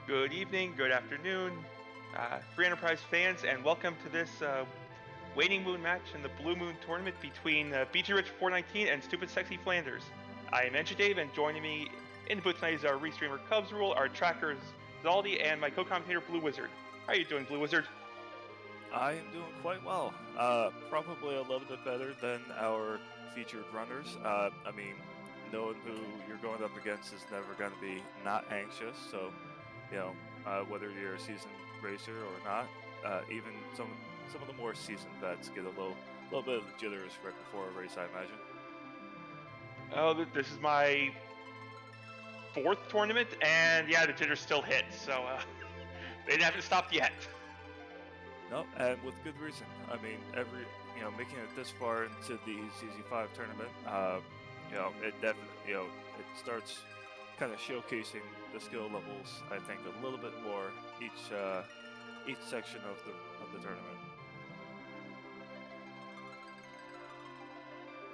Good evening, good afternoon, Free Enterprise fans, and welcome to this Waning Moon match in the Blue Moon tournament between bgrich419 and StupidSecksyFlanders. I am Dave, and joining me in the booth tonight is our restreamer Cubs Rule, our trackers Zaldi, and my co-commentator Blue Wizard. How are you doing, Blue Wizard? I am doing quite well. Probably a little bit better than our featured runners. Knowing who you're going up against is never going to be not anxious. So, whether you're a seasoned racer or not, even some of the more seasoned vets get a little bit of the jitters right before a race, I imagine. Oh, this is my fourth tournament, and yeah, the jitters still hit, so they haven't stopped yet. No, and with good reason. I mean, making it this far into the CZ5 tournament, it definitely, it starts kind of showcasing the skill levels. I think a little bit more each section of the tournament.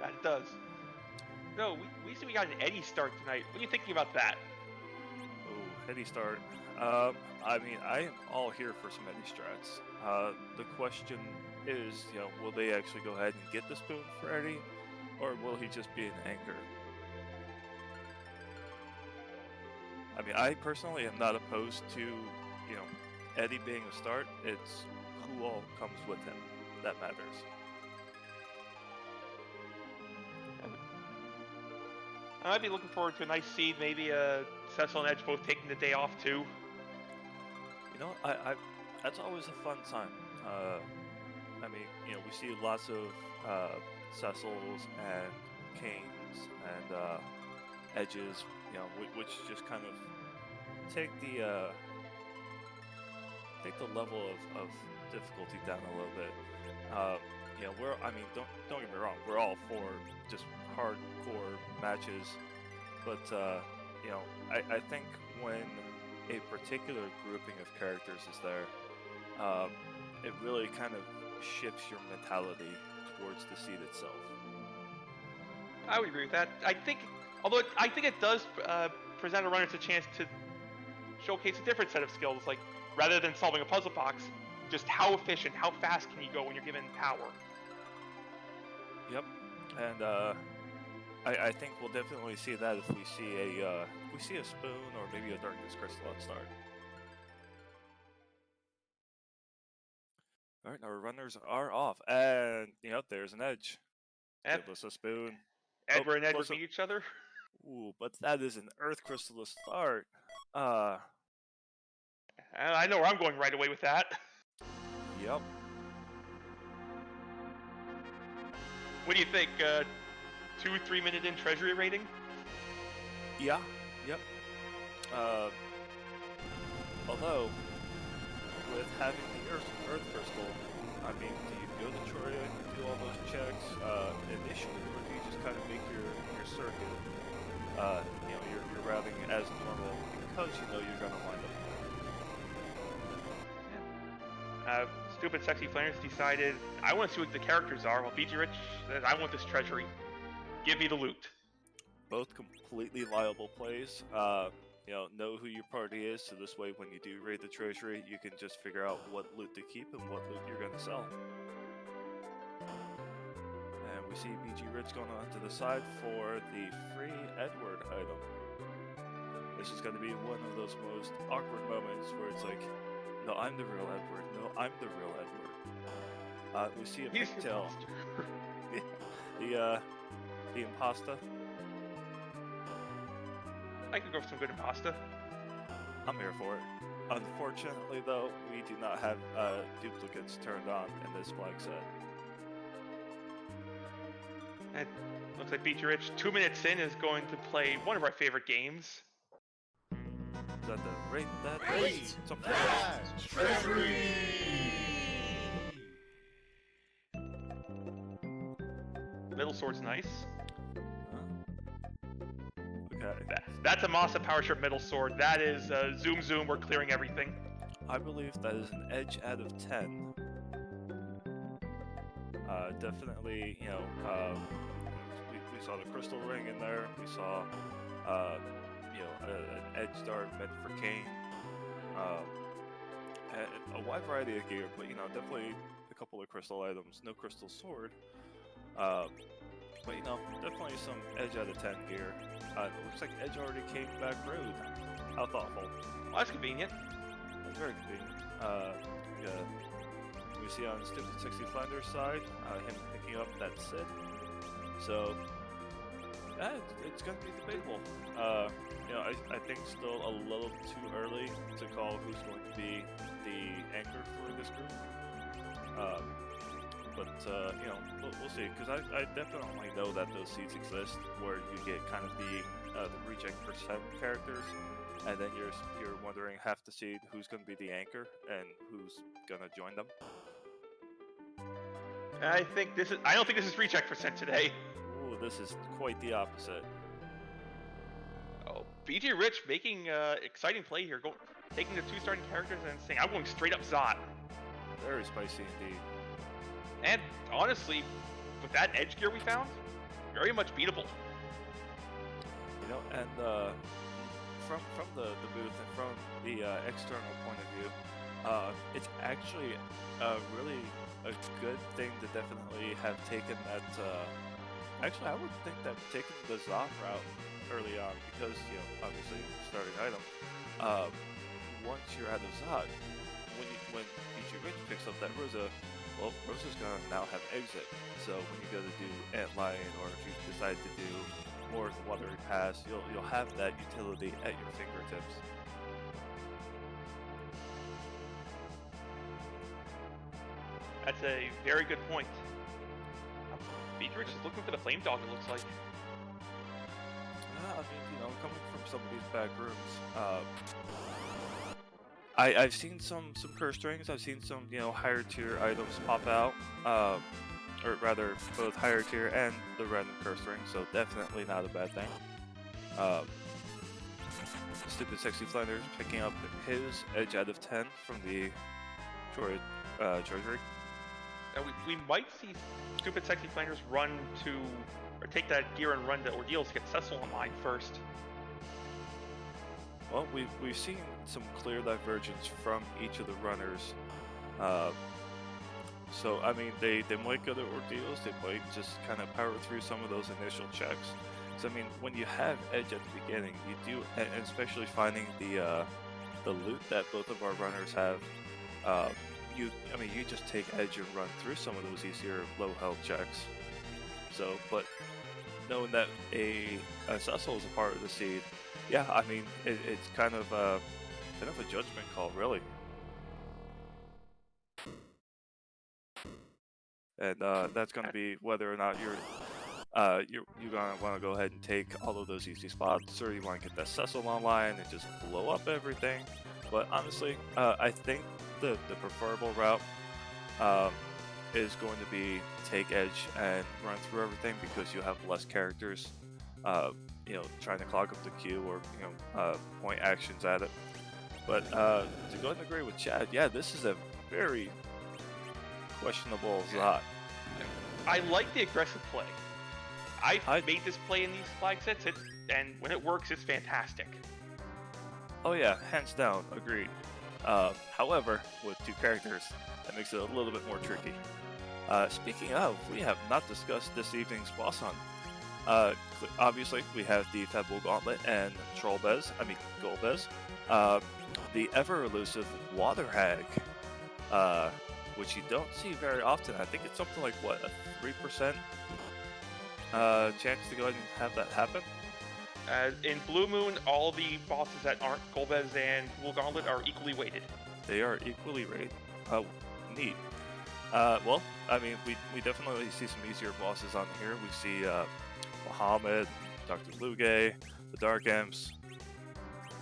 That it does. No, we see we got an Eddie start tonight. What are you thinking about that? Oh, Eddie start. I am all here for some Eddie strats. The question is, will they actually go ahead and get the spoon for Eddie, or will he just be an anchor? I mean, I personally am not opposed to, Eddie being a start. It's who all comes with him that matters. I might be looking forward to a nice seed, maybe Cecil and Edge both taking the day off too. I that's always a fun time. We see lots of Cecils and Canes and Edges, which just kind of take the level of difficulty down a little bit. Don't get me wrong, we're all for just hardcore matches, but I think when a particular grouping of characters is there, it really kind of shifts your mentality towards the seed itself. I would agree with that. I think it does present a runner a chance to showcase a different set of skills, like rather than solving a puzzle box, just how efficient, how fast can you go when you're given power. Yep, and I think we'll definitely see that if we see a spoon or maybe a darkness crystal at start. All right, our runners are off, and there's an Edge. Give us a spoon. Edward and Edward meet each other. Ooh, but that is an Earth crystal to start. I know where I'm going right away with that. Yep. What do you think? 2-3 minute in treasury rating? Yeah. Yep. Although, with having the Earth crystal, do you go to Troya and do all those checks initially, or do you just kind of make your circuit, your routing as normal because you're gonna wind up? Yeah. StupidSecksyFlanders decided, I want to see what the characters are, while bgrich says, I want this treasury. Give me the loot. Both completely viable plays. Know who your party is, so this way when you do raid the treasury, you can just figure out what loot to keep and what loot you're going to sell. And we see bgrich going on to the side for the free Edward item. This is going to be one of those most awkward moments where it's like, no, I'm the real Edward. No, I'm the real Edward. We see a pigtail. The impasta. I could go for some good impasta. I'm here for it. Unfortunately, though, we do not have duplicates turned on in this flag set. It looks like bgrich, 2 minutes in, is going to play one of our favorite games. Is that the rate that treasury? Middle sword's nice. Okay. That's a Masa Power Shirt middle sword. That is zoom, we're clearing everything. I believe that is an edge out of 10. Definitely, we saw the crystal ring in there. We saw, an edge dart meant for Kane. And a wide variety of gear, but definitely a couple of crystal items. No crystal sword, uh, but definitely some Edge out of 10 gear. It looks like Edge already came back road. How thoughtful. Well, that's convenient. That's very convenient. We see on StupidSecksyFlanders side, him picking up that Sid. So, it's going to be debatable. I think still a little too early to call who's going to be the anchor for this group. We'll see. Because I definitely know that those seeds exist where you get kind of the reject percent characters, and then you're wondering half the seed who's going to be the anchor and who's going to join them. I don't think this is reject percent today. Ooh, this is quite the opposite. Oh, bgrich making exciting play here, taking the 2 starting characters and saying, I'm going straight up Zot. Very spicy indeed. And honestly, with that edge gear we found, very much beatable. And from the booth and from the external point of view, it's actually really a good thing to definitely have taken that. Actually, I would think that taking the Zot route early on, because obviously starting item. Once you're out of Zot, when bgrich picks up that Rosa, well, Rosa's gonna now have exit. So when you go to do Antlion, or if you decide to do more of the Watery Pass, you'll have that utility at your fingertips. That's a very good point. bgrich is looking for the Flame Dog, it looks like. Coming from some of these back rooms, I've seen some curse strings. I've seen some higher tier items pop out, or rather both higher tier and the random curse string. So definitely not a bad thing. StupidSecksyFlanders picking up his edge out of 10 from the treasury. And we might see StupidSecksyFlanders take that gear and run to Ordeals to get Cecil online first. Well, we've seen some clear divergence from each of the runners. So I mean, they might go to Ordeals. They might just kind of power through some of those initial checks. So I mean, when you have edge at the beginning, you do, and especially finding the loot that both of our runners have. You just take edge and run through some of those easier low health checks. So, but knowing that a Cecil is a part of the seed, yeah, I mean, it's kind of a judgment call, really. And that's going to be whether or not you're gonna want to go ahead and take all of those easy spots, or you want to get that Cecil online and just blow up everything. But honestly, I think the preferable route is going to be take edge and run through everything, because you have less characters trying to clog up the queue, or point actions at it. But to go ahead and agree with Chad, yeah, this is a very questionable Zot. I like the aggressive play. I've made this play in these flag sets, and when it works, it's fantastic. Oh yeah, hands down, agreed. However, with 2 characters, that makes it a little bit more tricky. Speaking of, we have not discussed this evening's boss hunt. Obviously, we have the Fable Gauntlet and Golbez. The ever-elusive Water Hag, which you don't see very often. I think it's something like, what, a 3% chance to go ahead and have that happen? In Blue Moon, all the bosses that aren't Golbez and Fable Gauntlet are equally weighted. They are equally rated. Oh, neat. Well, I mean, we definitely see some easier bosses on here. We see Muhammad, Dr. Lugay, the Dark Imps.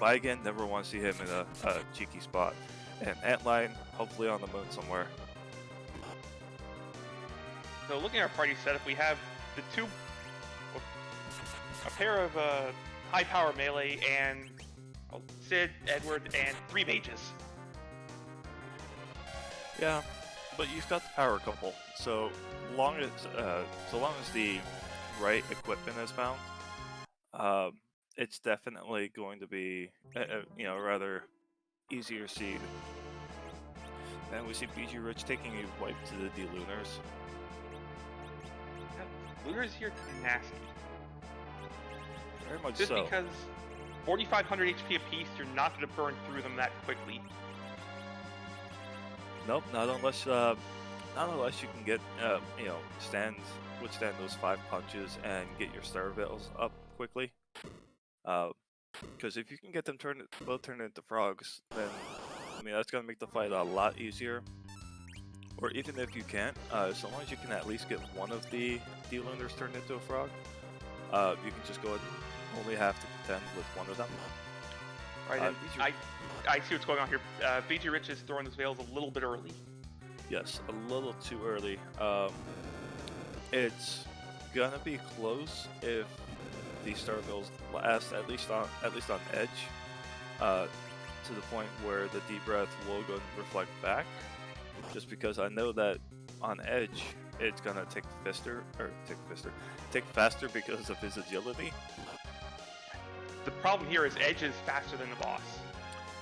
Vigan, never want to see him in a cheeky spot. And Antlion, hopefully on the moon somewhere. So looking at our party setup, we have a pair of high power melee and Sid, Edward, and 3 mages. Yeah, but you've got the power couple. So long as the right equipment is found, it's definitely going to be a rather easier seed. And we see bgrich taking a wipe to the D-Lunars. Lunar's here nasty. Very much Just so. because 4,500 HP apiece, you're not going to burn through them that quickly. Nope, not unless you can get withstand those 5 punches and get your star veils up quickly. Because if you can get them both turned into frogs, then I mean that's gonna make the fight a lot easier. Or even if you can't, so long as you can at least get one of the D-Lunars turned into a frog, you can just go ahead and only have to contend with one of them. Right, I see what's going on here. bgrich is throwing those veils a little bit early. Yes, a little too early. It's gonna be close if the star veils last at least on edge, to the point where the deep breath will go and reflect back. Just because I know that on edge it's gonna tick faster because of his agility. The problem here is Edge is faster than the boss.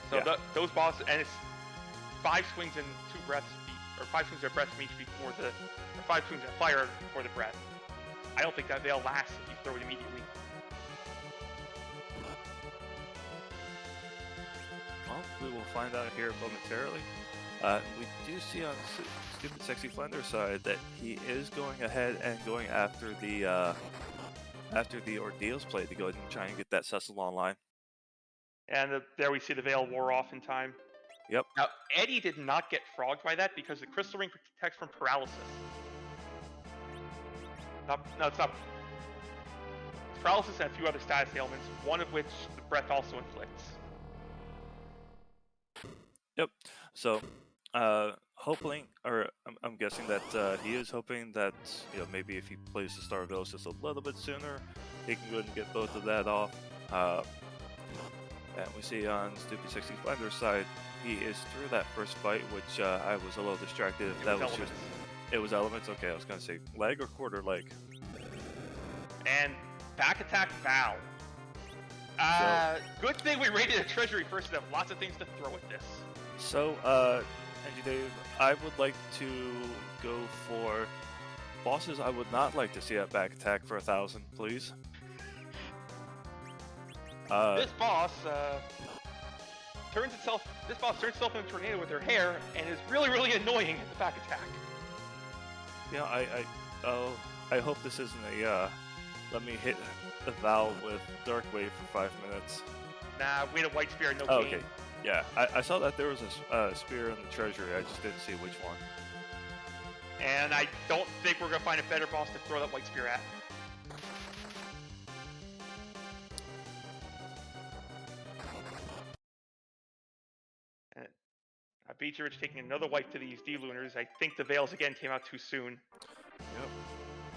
So Yeah. those bosses, and it's 5 swings and 2 breaths, or 5 swings of breath from each before or 5 swings of fire before the breath. I don't think that veil lasts if you throw it immediately. Well, we will find out here momentarily. We do see on StupidSecksyFlanders' side that he is going ahead and going after the ordeals play to go ahead and try and get that Cecil online. And there we see the veil wore off in time. Yep. Now, Eddie did not get frogged by that because the crystal ring protects from paralysis. No, it's not. It's paralysis and a few other status ailments, one of which the breath also inflicts. Yep. So, I'm guessing that he is hoping that maybe if he plays the Star Veils just a little bit sooner, he can go ahead and get both of that off. And we see on StupidSecksyFlanders' side, he is through that first fight, which I was a little distracted. It was elements. Okay, I was gonna say leg or quarter leg. And back attack Val. Good thing we raided a treasury first and have lots of things to throw at this. So, Angie Dave, I would like to go for bosses I would not like to see at back attack for 1,000, please. This boss turns itself into a tornado with her hair and is really, really annoying at the back attack. Yeah, I hope this isn't a let me hit the valve with Dark Wave for 5 minutes. Nah, we had a white spear, no Oh, gain. okay. Yeah, I saw that there was a spear in the treasury. I just didn't see which one. And I don't think we're gonna find a better boss to throw that white spear at. bgrich taking another wipe to these D-Lunars. I think the Veils again came out too soon. Yep.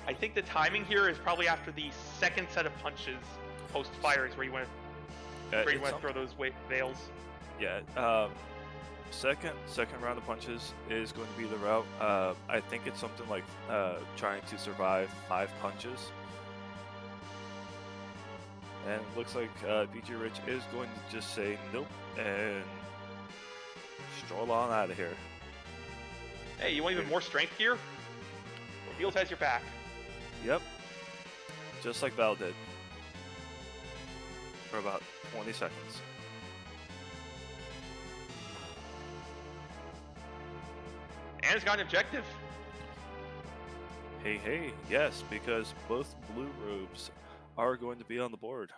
I think the timing here is probably after the second set of punches post-fire is where you want to throw those Veils. Yeah, second round of punches is going to be the route. I think it's something like trying to survive 5 punches. And it looks like bgrich is going to just say nope and stroll on out of here. Hey, you want even more strength here? Ordeals has your back. Yep. Just like Val did. For about 20 seconds. And it's got an objective. Hey, yes, because both blue robes are going to be on the board.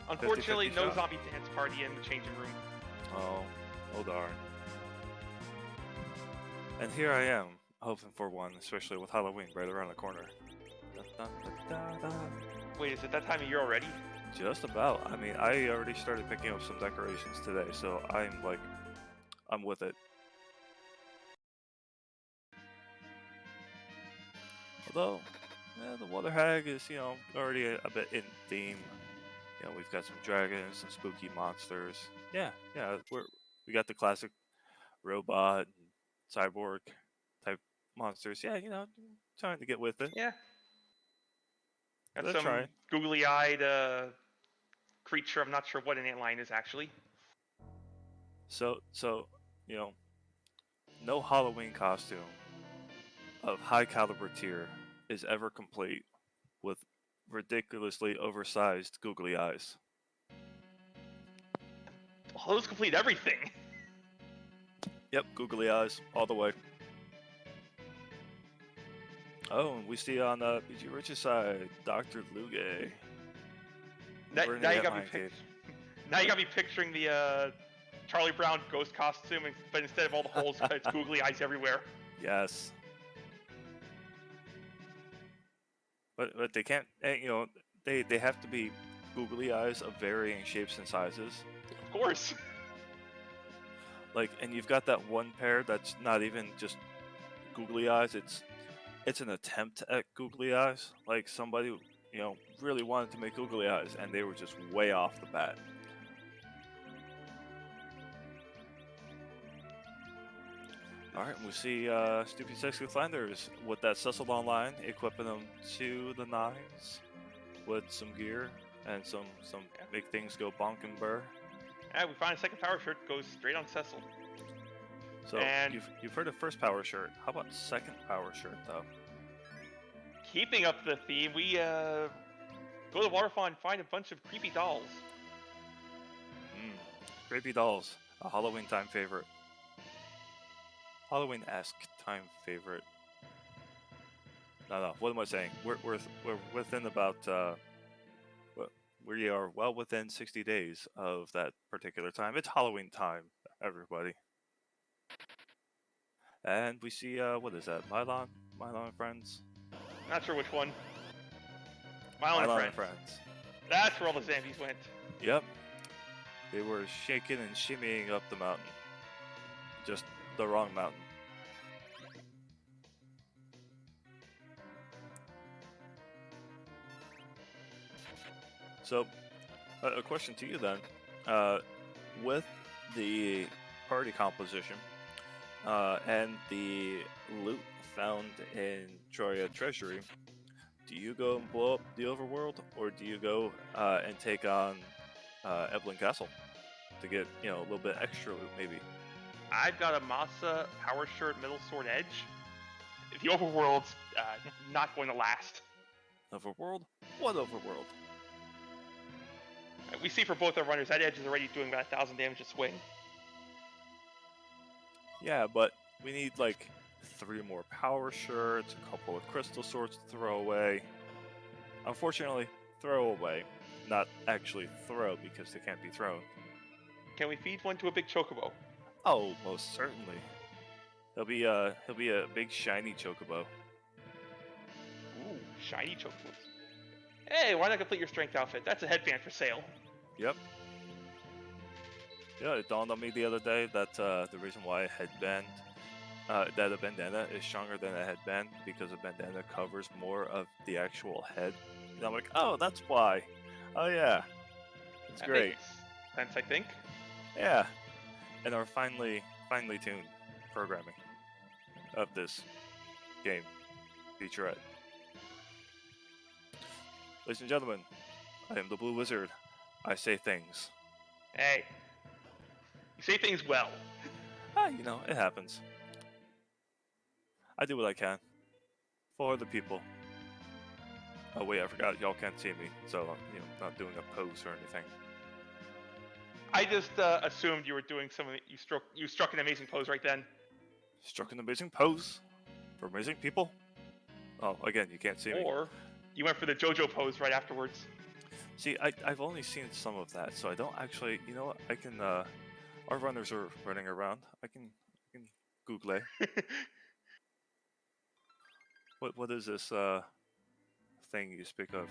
Unfortunately, 50-50 no shot. zombie dance party in the changing room. Oh darn. And here I am, hoping for one, especially with Halloween right around the corner. Dun, dun, dun, dun. Wait, is it that time of year already? Just about. I mean, I already started picking up some decorations today, so I'm with it. Although, the Water Hag is, already a bit in theme. We've got some dragons, some spooky monsters. Yeah, we got the classic robot, cyborg type monsters. Yeah, trying to get with it. Yeah. Got Let's some try. googly-eyed creature. I'm not sure what an antlion is actually. So you know, no Halloween costume of high caliber tier is ever complete with ridiculously oversized googly eyes. Well, those complete everything. Yep, googly eyes all the way. Oh, and we see on BG Rich's side, Dr. Luge. Now you got me picturing the Charlie Brown ghost costume, but instead of all the holes, it's googly eyes everywhere. Yes. But they can't, they have to be googly eyes of varying shapes and sizes. Of course. Like, and you've got that one pair that's not even just googly eyes. It's an attempt at googly eyes. Like somebody, really wanted to make googly eyes, and they were just way off the bat. All right, we see StupidSecksyFlanders with that Cecil online, equipping them to the nines with some gear and some make things go bonk and burr. And we find a second power shirt goes straight on Cecil. So and you've heard of first power shirt. How about second power shirt though? Keeping up the theme, we go to the waterfall and find a bunch of creepy dolls. Creepy dolls, a Halloween time favorite. Halloween-esque time favorite. No. What am I saying? We're within about we are well within 60 days of that particular time. It's Halloween time, everybody. And we see what is that? Mylon and Friends. Not sure which one. Mylon and Friends. That's where all the zombies went. Yep. They were shaking and shimmying up the mountain. Just the wrong mountain. So, a question to you then. With the party composition and the loot found in Troya Treasury, do you go and blow up the overworld, or do you go and take on Evelyn Castle to get a little bit extra loot maybe? I've got a Masa power shirt, middle sword, edge. The overworld's not going to last. Overworld? What overworld? We see for both our runners that edge is already doing about 1,000 damage a swing. Yeah, but we need like 3 more power shirts, a couple of crystal swords to throw away. Unfortunately, throw away. Not actually throw, because they can't be thrown. Can we feed one to a big chocobo? Oh, most certainly. He'll be a big shiny chocobo. Ooh, shiny chocobos. Hey, why not complete your strength outfit? That's a headband for sale. Yep. Yeah, it dawned on me the other day that the reason why that a bandana is stronger than a headband, because a bandana covers more of the actual head. And I'm like, oh, that's why. Oh yeah, it's great. Sense, I think. Yeah, and our finely tuned programming of this game featurette. Ladies and gentlemen, I am the Blue Wizard. I say things. Hey, you say things well. It happens. I do what I can for the people. Oh wait, I forgot y'all can't see me, so not doing a pose or anything. I just assumed you were doing something. You struck an amazing pose right then. Struck an amazing pose for amazing people. Oh, again, you can't see me. Or you went for the JoJo pose right afterwards. See, I've only seen some of that, so I don't actually. You know what? I can. Our runners are running around. I can Google. What is this thing you speak of?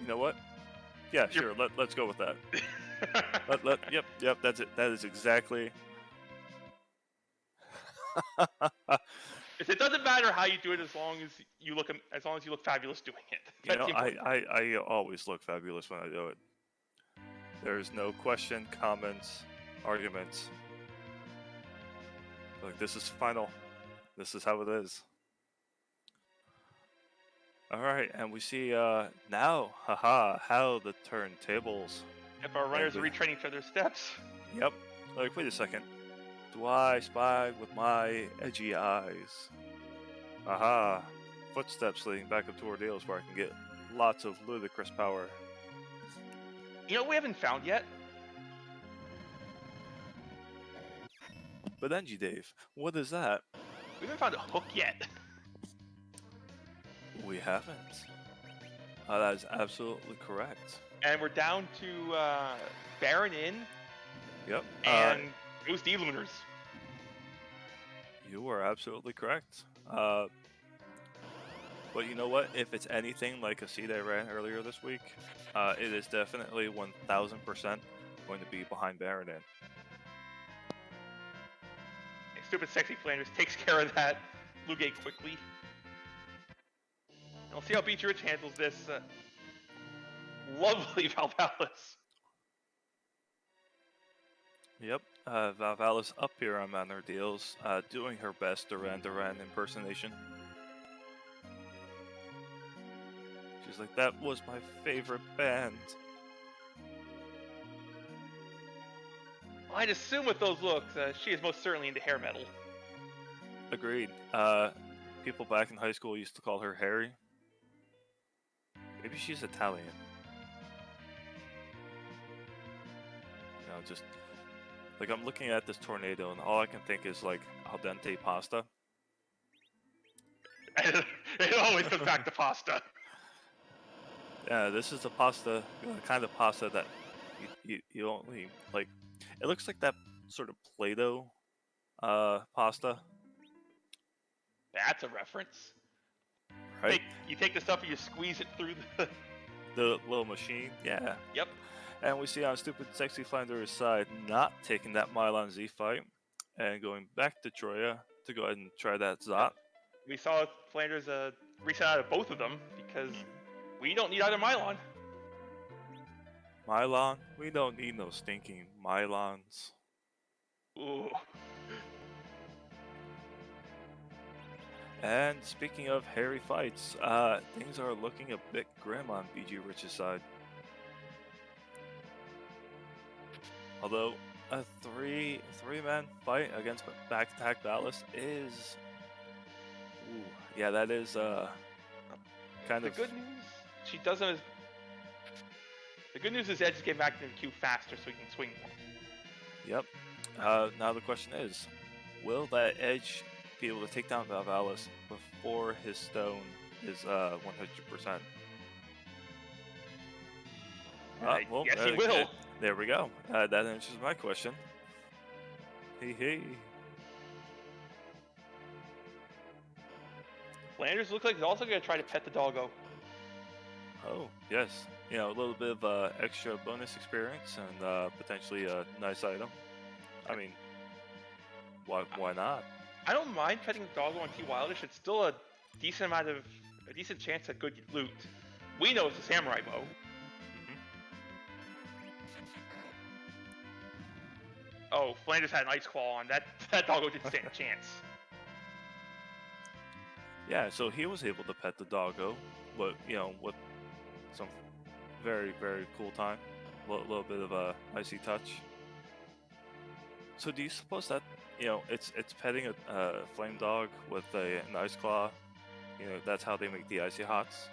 You know what? Yeah, sure. Let's go with that. Yep. That's it. That is exactly. It doesn't matter how you do it, as long as you look fabulous doing it. I always look fabulous when I do it. There's no question, comments, arguments. Like, this is final. This is how it is. Alright, and we see now, haha, how the turntables. If our runners are retraining each other's steps. Yep. Like, wait a second. Do I spy with my edgy eyes? Aha. Footsteps leading back up to ordeals where I can get lots of ludicrous power. You know what we haven't found yet? But Engie Dave, what is that? We haven't found a hook yet. We haven't. That is absolutely correct. And we're down to Baron Inn. Yep. And those D-Lunars. You are absolutely correct. But you know what? If it's anything like a seed I ran earlier this week, it is definitely 1000% going to be behind Baron Inn. StupidSecksyFlanders takes care of that Lugate quickly. And we'll see how bgrich handles this lovely Valvalis. Yep, Valvalis up here on Manor Deals, doing her best Duran Duran impersonation. She's like, that was my favorite band. I'd assume with those looks, she is most certainly into hair metal. Agreed. People back in high school used to call her Harry. Maybe she's Italian. You know, just like I'm looking at this tornado and all I can think is like al dente pasta. It always comes back to pasta. Yeah, this is the pasta, kind of pasta that you only like. It looks like that sort of Play-Doh pasta. That's a reference. Right? You take the stuff and you squeeze it through the little machine. Yeah. Yep. And we see on StupidSecksyFlanders' side not taking that Mylon Z fight and going back to Troya to go ahead and try that Zot. Yep. We saw Flanders reset out of both of them because we don't need either Mylon. Mylon? We don't need no stinking Mylons. Ooh. And speaking of hairy fights, things are looking a bit grim on bgrich's side. Although a three-man fight against back attack Valis is, yeah, that is kind of the good news. She doesn't. As... The good news is Edge getting back into the queue faster, so he can swing more. Yep. Now the question is, will that Edge be able to take down Valvalis before his stone is 100%? Well, yes, he will. There we go. That answers my question. Hee. Flanders looks like he's also going to try to pet the doggo. Oh, yes. You know, a little bit of extra bonus experience and potentially a nice item. I mean, why not? I don't mind petting the doggo on T Wildish. It's still a decent chance at good loot. We know it's a samurai bow. Oh, Flanders had an ice claw on. That doggo didn't stand a chance. Yeah, so he was able to pet the doggo, but, you know, with some very, very cool time. A little bit of a icy touch. So do you suppose that, you know, it's petting a flame dog with an ice claw? You know, that's how they make the icy hots?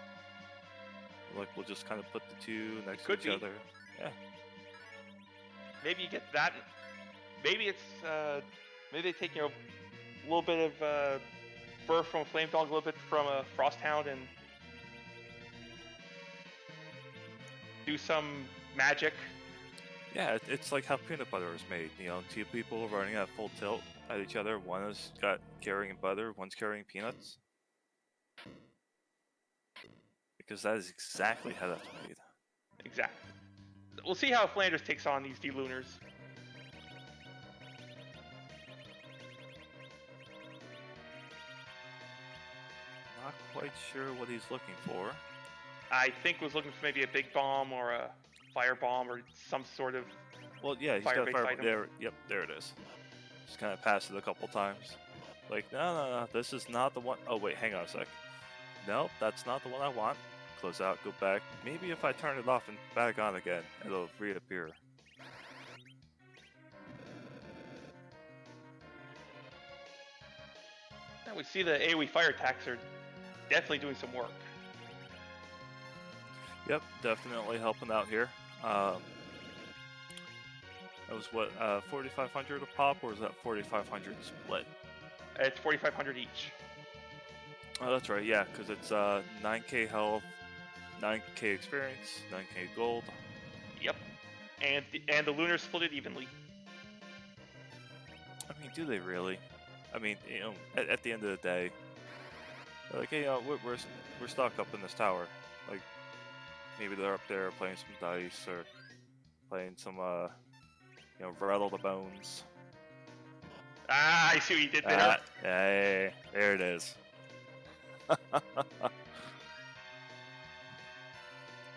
Like, we'll just kind of put the two next to each other. Yeah. Maybe you get that. Maybe it's, maybe they take, you know, a little bit of fur from a flame dog, a little bit from a frost hound, and do some magic. Yeah, it's like how peanut butter is made. You know, two people running at full tilt at each other. One is carrying butter, one's carrying peanuts. Because that is exactly how that's made. Exactly. We'll see how Flanders takes on these D-Lunars. Not quite sure what he's looking for. I think was looking for maybe a big bomb or a fire bomb or some sort of He's got a fire item. there. Yep, there it is. Just kind of passed it a couple times. Like, no, this is not the one. Oh wait, hang on a sec. Nope, that's not the one I want. Close out, go back. Maybe if I turn it off and back on again, it'll reappear. And we see the AoE fire attacks are definitely doing some work. Yep, definitely helping out here. That was what, 4,500 a pop, or was that 4,500 split? It's 4,500 each. Oh, that's right, yeah, because it's 9k health, 9k experience, 9k gold. Yep. And the Lunar split it evenly. I mean, do they really? I mean, you know, at the end of the day, they're like, hey, you know, we're stuck up in this tower. Like, maybe they're up there playing some dice or playing some, you know, rattle the bones. Ah, I see what you did there. Hey, there it is.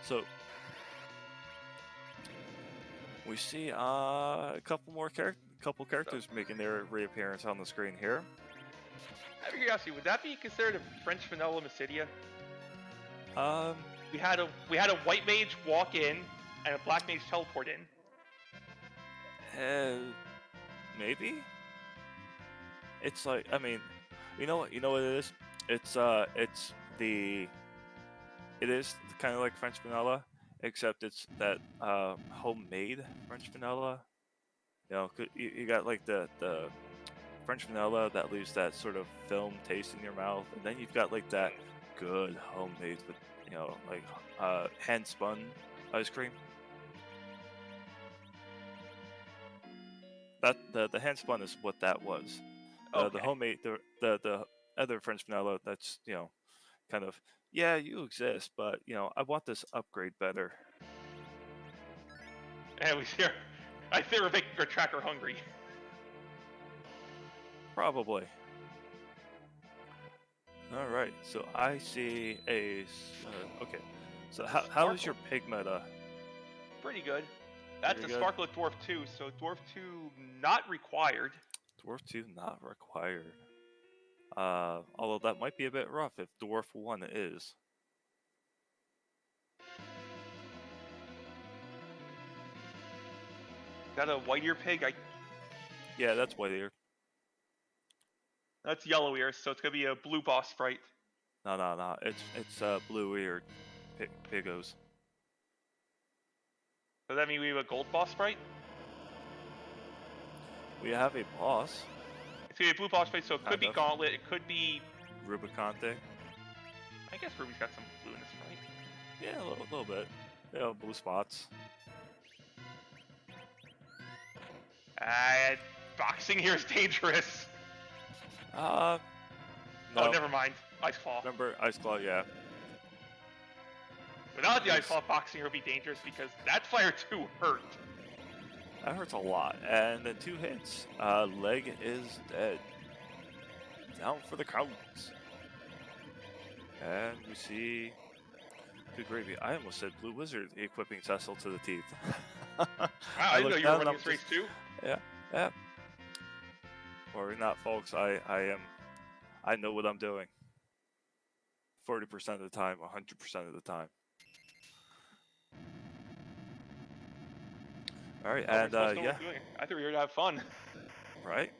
So we see a couple more characters making their reappearance on the screen here. Out of curiosity, would that be considered a French vanilla Mysidia? We had a white mage walk in and a black mage teleport in. Maybe. It's like, I mean, you know what it is? It is kind of like French vanilla, except it's that homemade French vanilla. You know, you got like the French vanilla that leaves that sort of film taste in your mouth, and then you've got like that good homemade, with, you know, like hand spun ice cream. That the hand spun is what that was. Okay. The homemade, the other French vanilla, that's, you know, kind of, yeah, you exist, but, you know, I want this upgrade better. And we see her. I think we're making our tracker hungry. Probably. All right, so I see a. Okay, so how is your pig meta? Pretty good. That's Pretty a good. Sparklet Dwarf 2, so Dwarf 2 not required. Dwarf 2 not required. Although that might be a bit rough if Dwarf 1 is. Is that a white ear pig? Yeah, that's white ear. That's yellow ear, so it's gonna be a blue boss sprite. No. It's blue eared pigos. Does that mean we have a gold boss sprite? We have a boss. It's gonna be a blue boss sprite, so it could be Kind of. Gauntlet, it could be... Rubicante. I guess Ruby's got some blue in this sprite. Yeah, a little bit. You know, blue spots. Boxing here is dangerous. No. Oh, never mind. Ice Claw. Remember Ice Claw, yeah. Without the Ice Claw, boxing here would be dangerous because that fire 2 hurt. That hurts a lot. And then 2 hits. Leg is dead. Down for the count. And we see... Good gravy. I almost said Blue Wizard equipping Cecil to the teeth. Wow, I didn't know you were running this race too. Yeah. Worry not, folks. I know what I'm doing. 40% of the time, 100% of the time. All right, and yeah. I thought we were here to have fun. Right?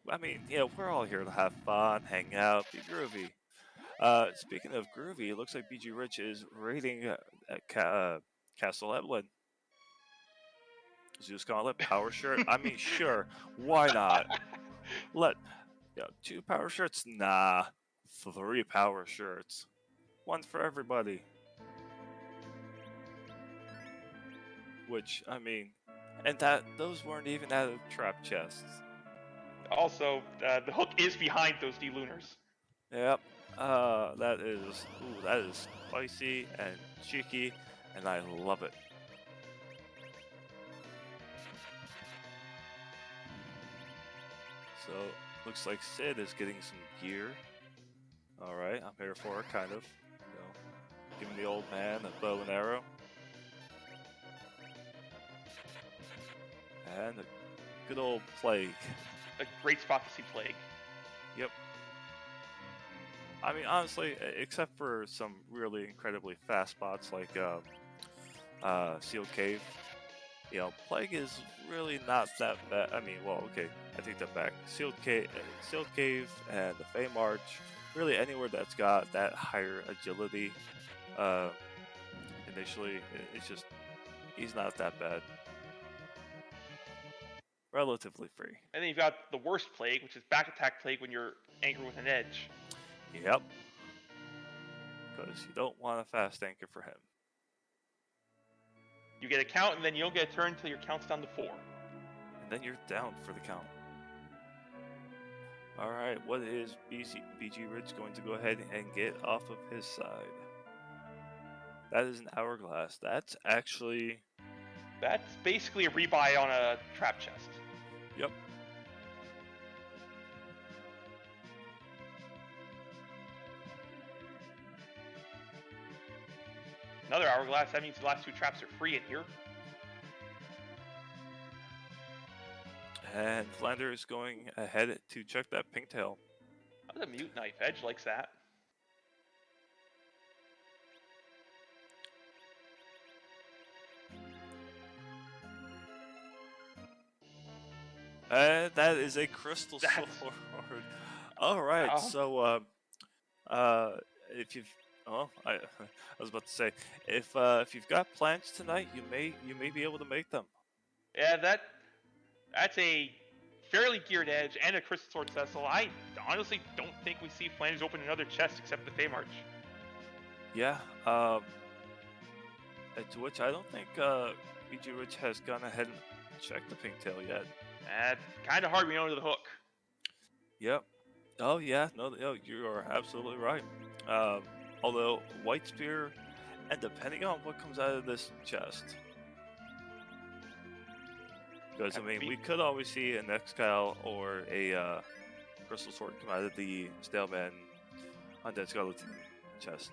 I mean, yeah, we're all here to have fun, hang out, be groovy. Speaking of groovy, it looks like bgrich is raiding Castle Evelyn. Zeus Gauntlet, Power Shirt. I mean, sure, why not? 2 power shirts? Nah, 3 power shirts. 1 for everybody. Which, I mean, and those weren't even out of trap chests. Also, the hook is behind those D-Lunars. Yep. That is spicy and cheeky, and I love it. So, looks like Sid is getting some gear. Alright, I'm here for it, kind of. You know, giving the old man a bow and arrow. And a good old plague. A great spot to see Plague. Yep. I mean, honestly, except for some really incredibly fast spots like Seal Cave, you know, Plague is really not that bad. I mean, well, okay, I take that back. Sealed Cave and the Fey March, really anywhere that's got that higher agility uh, initially, it's just, he's not that bad. Relatively free. And then you've got the worst plague, which is back attack plague when you're anchored with an edge. Yep. Because you don't want a fast anchor for him. You get a count, and then you don't get a turn until your count's down to 4. And then you're down for the count. Alright, what is bgrich going to go ahead and get off of his side? That is an hourglass. That's actually... That's basically a rebuy on a trap chest. Yep. Another hourglass, that means the last 2 traps are free in here. And Flanders going ahead to check that pigtail. That's a mute knife. Edge likes that. That is a crystal sword. Alright, Oh. so if you've I was about to say, if you've got plans tonight, you may be able to make them. Yeah, that's a fairly geared edge and a crystal sword Cecil. I honestly don't think we see Flanders open another chest except the Fey March. Yeah, to which I don't think bgrich has gone ahead and checked the pigtail yet. Kind of hard we know under the hook. Yep. Oh yeah, no, you are absolutely right. Although White Spear, and depending on what comes out of this chest, because I mean, we could always see an Excal or a Crystal Sword come out of the Staleman Undead Skeleton chest.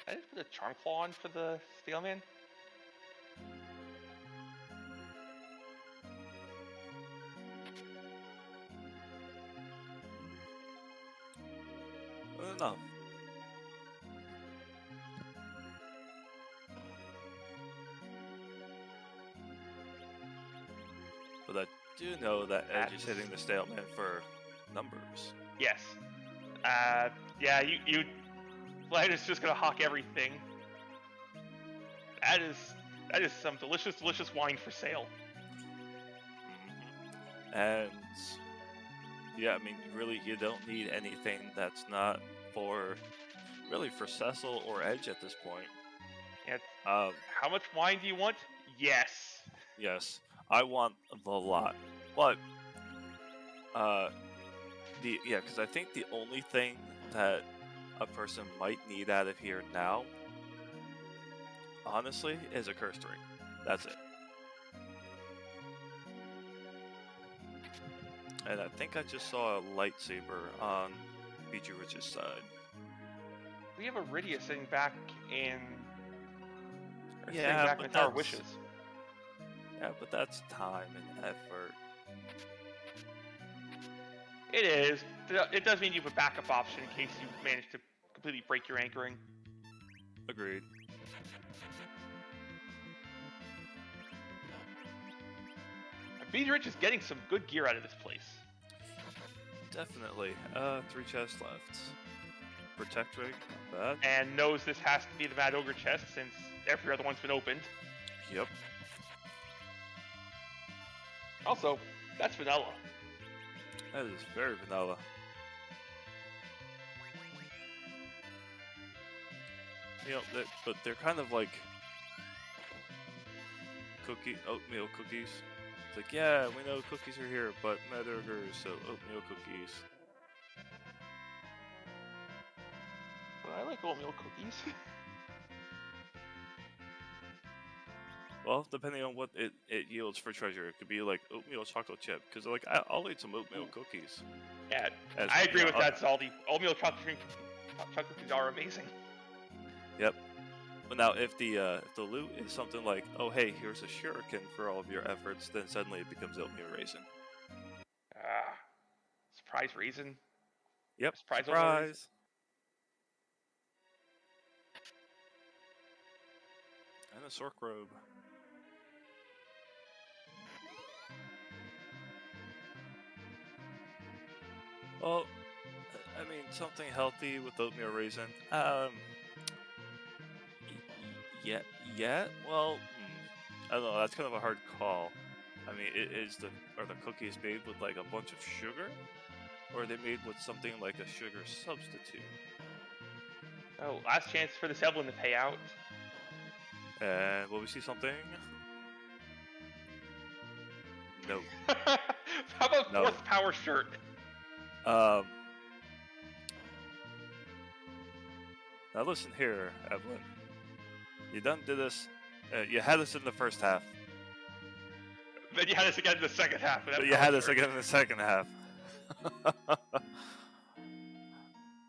I just put a Charm Claw on for the Staleman. No. But I do know that Edge is hitting the Staleman for numbers. Yes. Yeah, you Flanders just gonna hawk everything. That is some delicious wine for sale. And yeah, I mean, really, you don't need anything that's not for Cecil or Edge at this point. Yeah. How much wine do you want? Yes. Yes, I want the lot, but because I think the only thing that a person might need out of here now, honestly, is a curse ring. That's it. And I think I just saw a lightsaber on bgrich's side. We have Iridia sitting back in... Yeah, sitting back in the Tower of Wishes. Yeah, but that's time and effort. It is. It does mean you have a backup option in case you manage to completely break your anchoring. Agreed. bgrich is getting some good gear out of this place. Definitely. 3 chests left. Protect rig, not bad. And knows this has to be the Mad Ogre chest since every other one's been opened. Yep. Also, that's vanilla. That is very vanilla. You know, but they're kind of like oatmeal cookies. It's like, yeah, we know cookies are here, but Mad Ogre, so oatmeal cookies. Well, I like oatmeal cookies. Well, depending on what it yields for treasure, it could be like oatmeal chocolate chip. Because like I'll eat some oatmeal cookies. Yeah, I agree with that, Salty. Oatmeal chocolate cookies are amazing. Yep. But now, if the loot is something like, oh hey, here's a shuriken for all of your efforts, then suddenly it becomes oatmeal raisin. Surprise raisin. Yep, Surprise. surprise. And a Sork robe. Well, I mean, something healthy with oatmeal raisin. Yeah. Well, I don't know. That's kind of a hard call. I mean, are the cookies made with like a bunch of sugar, or are they made with something like a sugar substitute? Oh, last chance for this Evelyn to pay out. And will we see something? No. How about No. fourth power shirt? Now listen here, Evelyn. You done did this. You had us in the first half. Then you had us again in the second half. But you had us again in the second half.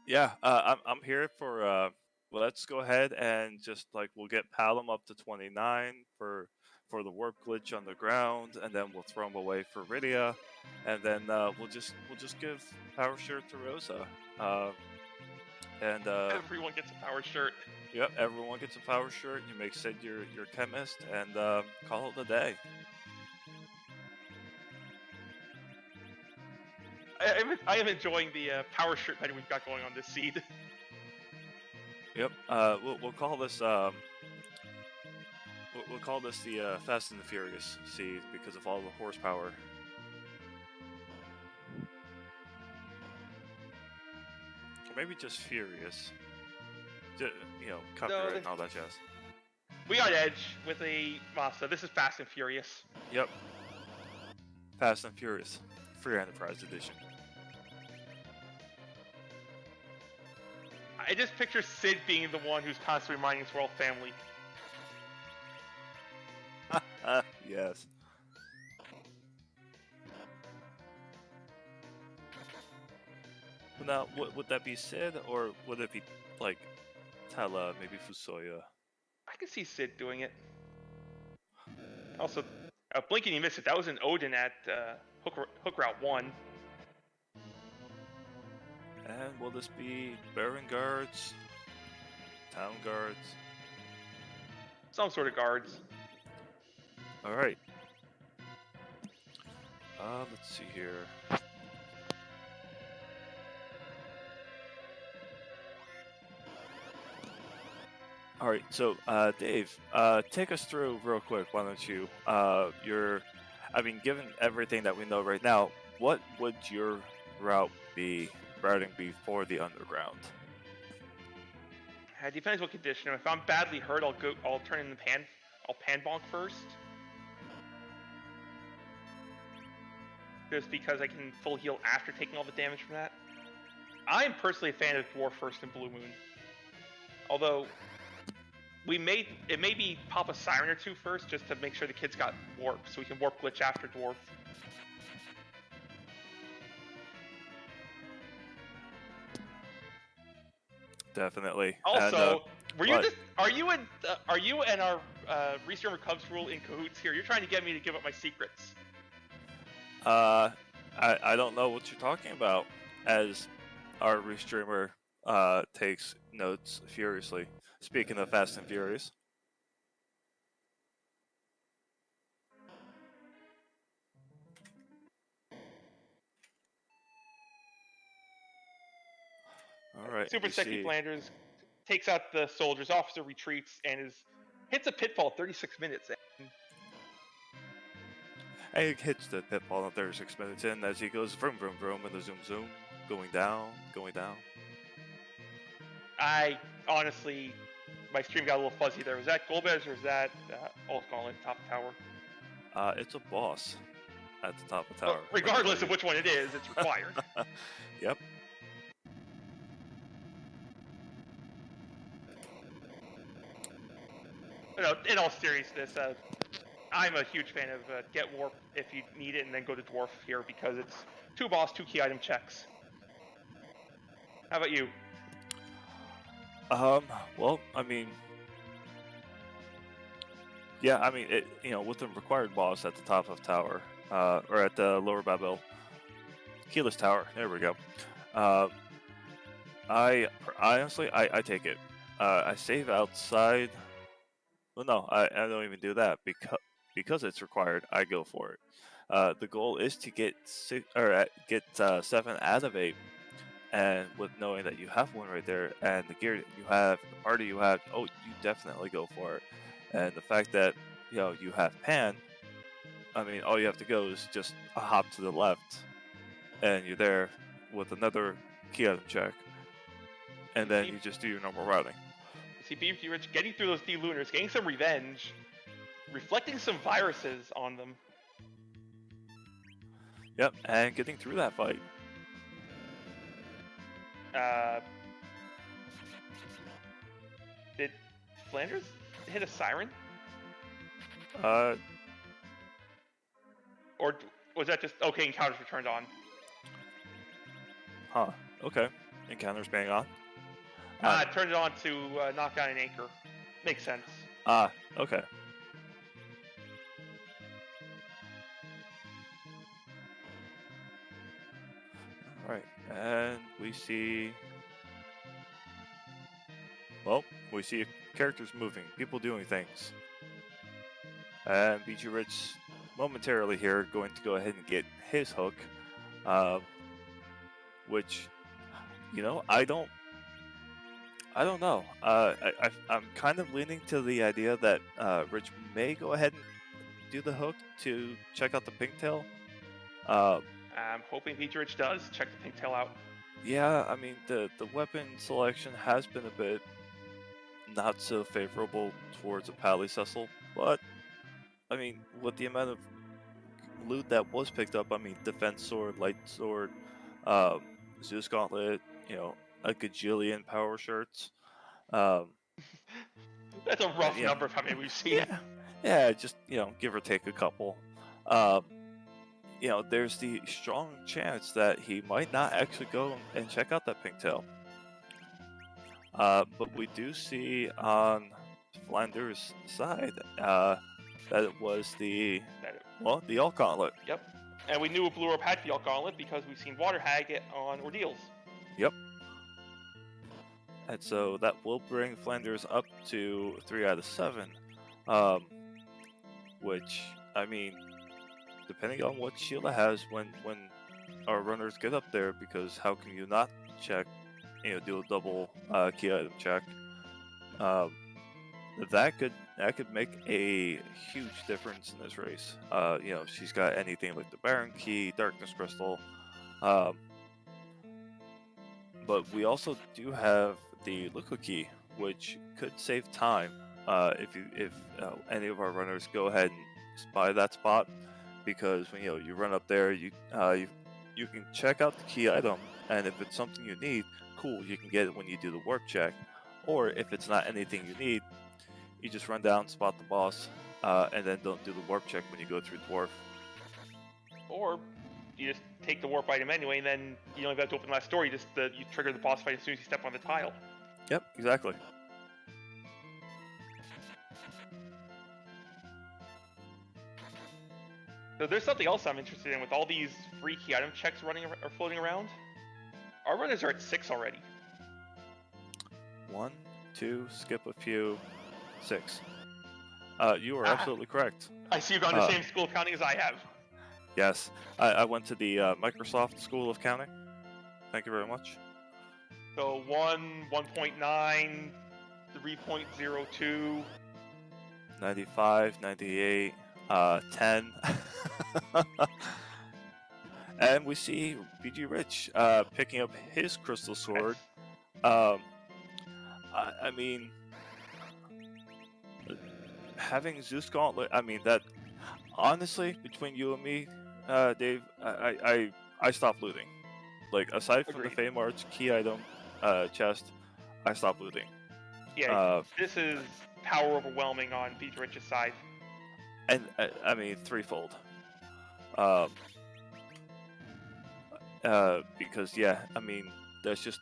Yeah, I'm here for. Let's go ahead and just like we'll get Palom up to 29 for the warp glitch on the ground, and then we'll throw him away for Rydia, and then we'll just give power shirt to Rosa. And everyone gets a power shirt. Yep, everyone gets a power shirt. You make Sid your chemist, and call it a day. I am enjoying the power shirt that we've got going on this seed. Yep. We'll call this we'll call this the Fast and the Furious seed because of all the horsepower. Or maybe just Furious. Copyright and all that jazz. We got Edge with a Masa. This is Fast and Furious. Yep. Fast and Furious. Free Enterprise Edition. I just picture Sid being the one who's constantly reminding his royal family. Yes. Now, would that be Sid, or would it be, like, Tala, maybe Fusoya? I can see Sid doing it. Also, blinking you missed it. That was an Odin at Hook Route 1. And will this be Baron guards? Town guards? Some sort of guards. Alright. Let's see here. Alright, so, Dave, take us through real quick, why don't you? Given everything that we know right now, what would your routing be for the underground? It depends what condition. If I'm badly hurt, I'll turn in the I'll pan bonk first. Just because I can full heal after taking all the damage from that. I'm personally a fan of Dwarf first and Blue Moon. Although, it may be pop a Siren or two first, just to make sure the kids got warp, so we can warp glitch after Dwarf. Definitely. Also, are you and our Restreamer Cubs rule in cahoots here? You're trying to get me to give up my secrets. I don't know what you're talking about, as our Restreamer takes notes furiously. Speaking of Fast and Furious. Alright. StupidSecksyFlanders takes out the soldiers, officer retreats, and hits a pitfall 36 minutes. And he hits the pitfall in 36 minutes in as he goes vroom vroom vroom in the zoom zoom, going down. I honestly, my stream got a little fuzzy there. Was that Golbez or was that Old Gauntlet top tower? It's a boss at the top of the tower. Well, regardless of which one it is, it's required. Yep. No, in all seriousness, I'm a huge fan of Get Warp if you need it, and then go to Dwarf here because it's 2 boss, 2 key item checks. How about you? Well, yeah, with the required boss at the top of tower, or at the lower Babel, keyless tower. There we go. Uh, I honestly, I take it. I save outside. Well, no, I don't even do that because it's required. I go for it. The goal is to get get 7 out of 8, and with knowing that you have one right there, and the gear you have, the party you have, oh, you definitely go for it. And the fact that you have pan, I mean, all you have to go is just a hop to the left, and you're there with another key item check, and then you just do your normal routing. You see BG Rich getting through those D-Lunars, getting some revenge, reflecting some viruses on them. Yep, and getting through that fight. Did Flanders hit a siren? Or was that just okay? Encounters were turned on. Huh. Okay. Encounters bang on. Turned it on to knock down an anchor. Makes sense. Okay. Alright, and we see... Well, we see characters moving, people doing things. And BG Rich momentarily here going to go ahead and get his hook. Which, I don't know. I'm kind of leaning to the idea that Rich may go ahead and do the hook to check out the pigtail. I'm hoping BG Rich does check the pigtail out. Yeah, I mean the weapon selection has been a bit not so favorable towards a Pally Cecil, but I mean with the amount of loot that was picked up, I mean defense sword, light sword, Zeus gauntlet, a gajillion power shirts. That's a rough number of how many we've seen. Yeah, just give or take a couple. There's the strong chance that he might not actually go and check out that pigtail. But we do see on Flanders' side that it was the Alt Gauntlet. Yep. And we knew a Blue Orb had the Alt Gauntlet because we've seen Water Hag it on Ordeals. Yep. And so that will bring Flanders up to 3 out of 7. Which, I mean, depending on what Sheila has when our runners get up there, because how can you not check, do a double key item check? That could make a huge difference in this race. If she's got anything like the Baron Key, Darkness Crystal, but we also do have the Liquid Key, which could save time if any of our runners go ahead and spy that spot, because when you run up there, you can check out the key item, and if it's something you need, cool, you can get it when you do the warp check. Or if it's not anything you need, you just run down, spot the boss, and then don't do the warp check when you go through Dwarf. Or you just take the warp item anyway, and then you don't even have to open the last door. You trigger the boss fight as soon as you step on the tile. Yep, exactly. So there's something else I'm interested in with all these free key item checks running or floating around. Our runners are at 6 already. 1, 2, skip a few, 6. You are absolutely correct. I see you've gone to the same school of counting as I have. Yes, I went to the Microsoft School of Counting. Thank you very much. So 1, 1.9, 3.02. 95, 98, 10. And we see BG Rich picking up his crystal sword. I mean, having Zeus Gauntlet, I mean, that, honestly, between you and me, Dave, I stopped looting. Like, aside from the Fame Arts key item chest, I stopped looting. Yeah, this is power overwhelming on BG Rich's side. And, I mean, threefold. Because, yeah, I mean, that's just,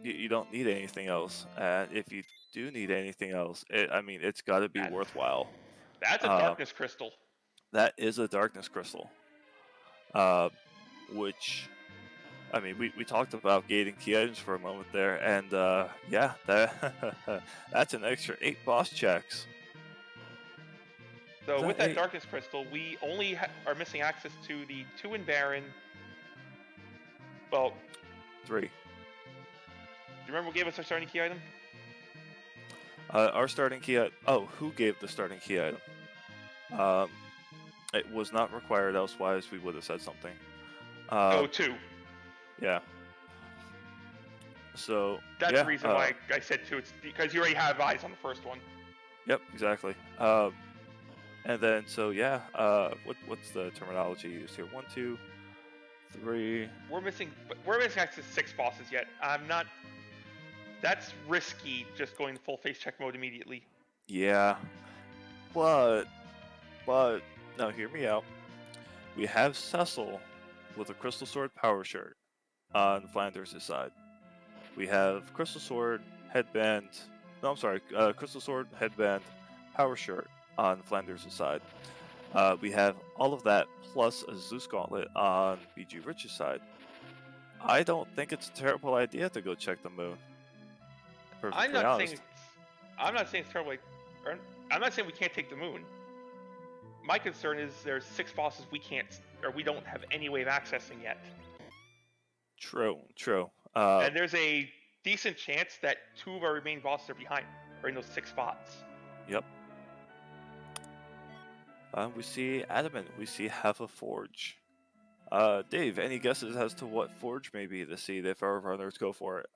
you don't need anything else. And if you do need anything else, it's got to be worthwhile. That's a Darkness Crystal. That is a Darkness Crystal. which, I mean, we talked about gating key items for a moment there, and yeah, that's an extra 8 boss checks. So Is with that that 8? Darkness Crystal, we only are missing access to the 2 in Baron. Well, 3. do you remember what gave us our starting key item? Our starting key item. Oh, who gave the starting key item? It was not required, elsewise we would have said something. Oh, 2. Yeah. So That's yeah, the reason why I said 2. It's because you already have eyes on the first one. Yep, exactly. And then so yeah, what's the terminology used here? 1, 2, 3. We're missing access to 6 bosses yet. I'm not. That's risky. Just going full face check mode immediately. Yeah, but now hear me out. We have Cecil with a Crystal Sword Power Shirt on Flanders' side. We have Crystal Sword Headband. No, I'm sorry. Crystal Sword Headband Power Shirt on Flanders' side. We have all of that plus a Zeus Gauntlet on bgrich419's side. I don't think it's a terrible idea to go check the moon. Perfectly I'm not honest. saying it's terrible. I'm not saying we can't take the moon. My concern is there's 6 bosses we can't, or we don't have any way of accessing yet. True. And there's a decent chance that 2 of our remaining bosses are behind, or in those 6 spots. Yep. We see Adamant. We see FF4FE. Dave, any guesses as to what Forge may be to see if our runners go for it?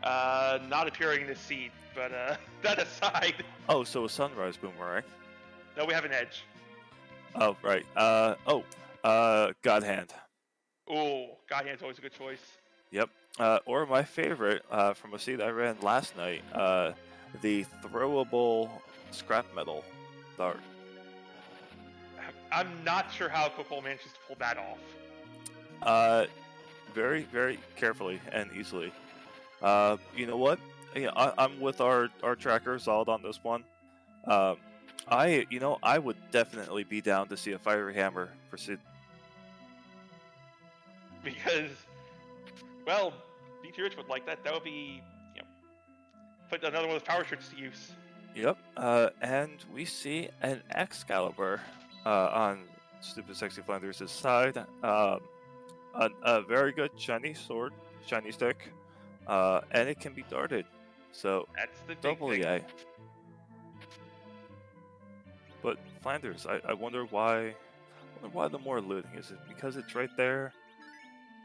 Not appearing in this seed, but that aside. Oh, so a Sunrise Boomerang. No, we have an edge. Oh, right. God Hand. Ooh, God Hand's always a good choice. Yep. Or my favorite from a seed I ran last night, the throwable scrap metal dart. I'm not sure how Coco manages to pull that off. Very, very carefully and easily. You know what? Yeah, I'm with our tracker Zald on this one. I would definitely be down to see a fiery hammer for Sid. Because, well, bgrich would like that. That would be, put another one of those power shirts to use. Yep. And we see an Excalibur on StupidSecksyFlanders' side. A very good shiny sword, shiny stick, and it can be darted. So that's the big double thing. yay. But Flanders, I wonder why the more looting? Is it because it's right there?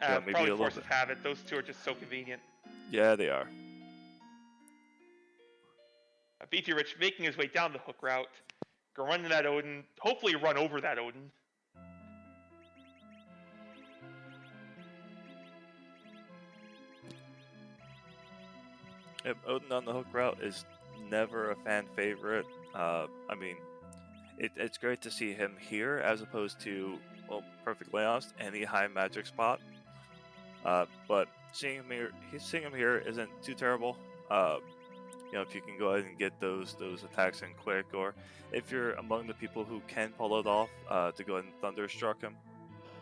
Yeah, maybe probably a little force bit. of habit. Those 2 are just so convenient. Yeah, they are. bgrich making his way down the hook route, go run to that Odin, hopefully run over that Odin. Yep, Odin on the hook route is never a fan favorite. I mean, it's great to see him here as opposed to, well, perfectly honest, any high magic spot. But seeing him here isn't too terrible. If you can go ahead and get those attacks in quick, or if you're among the people who can pull it off, to go ahead and thunderstruck him.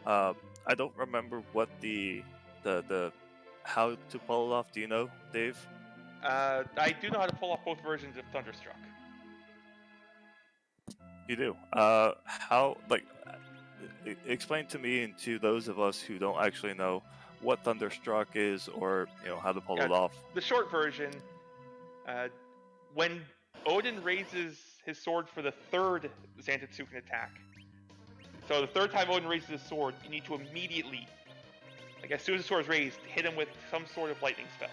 I don't remember what the how to pull it off. Do you know, Dave? I do know how to pull off both versions of Thunderstruck. You do. How, like, explain to me and to those of us who don't actually know what Thunderstruck is, or how to pull it off. The short version, when Odin raises his sword for the 3rd Zantetsuken attack, so the 3rd time Odin raises his sword, you need to immediately, like as soon as the sword is raised, hit him with some sort of lightning spell.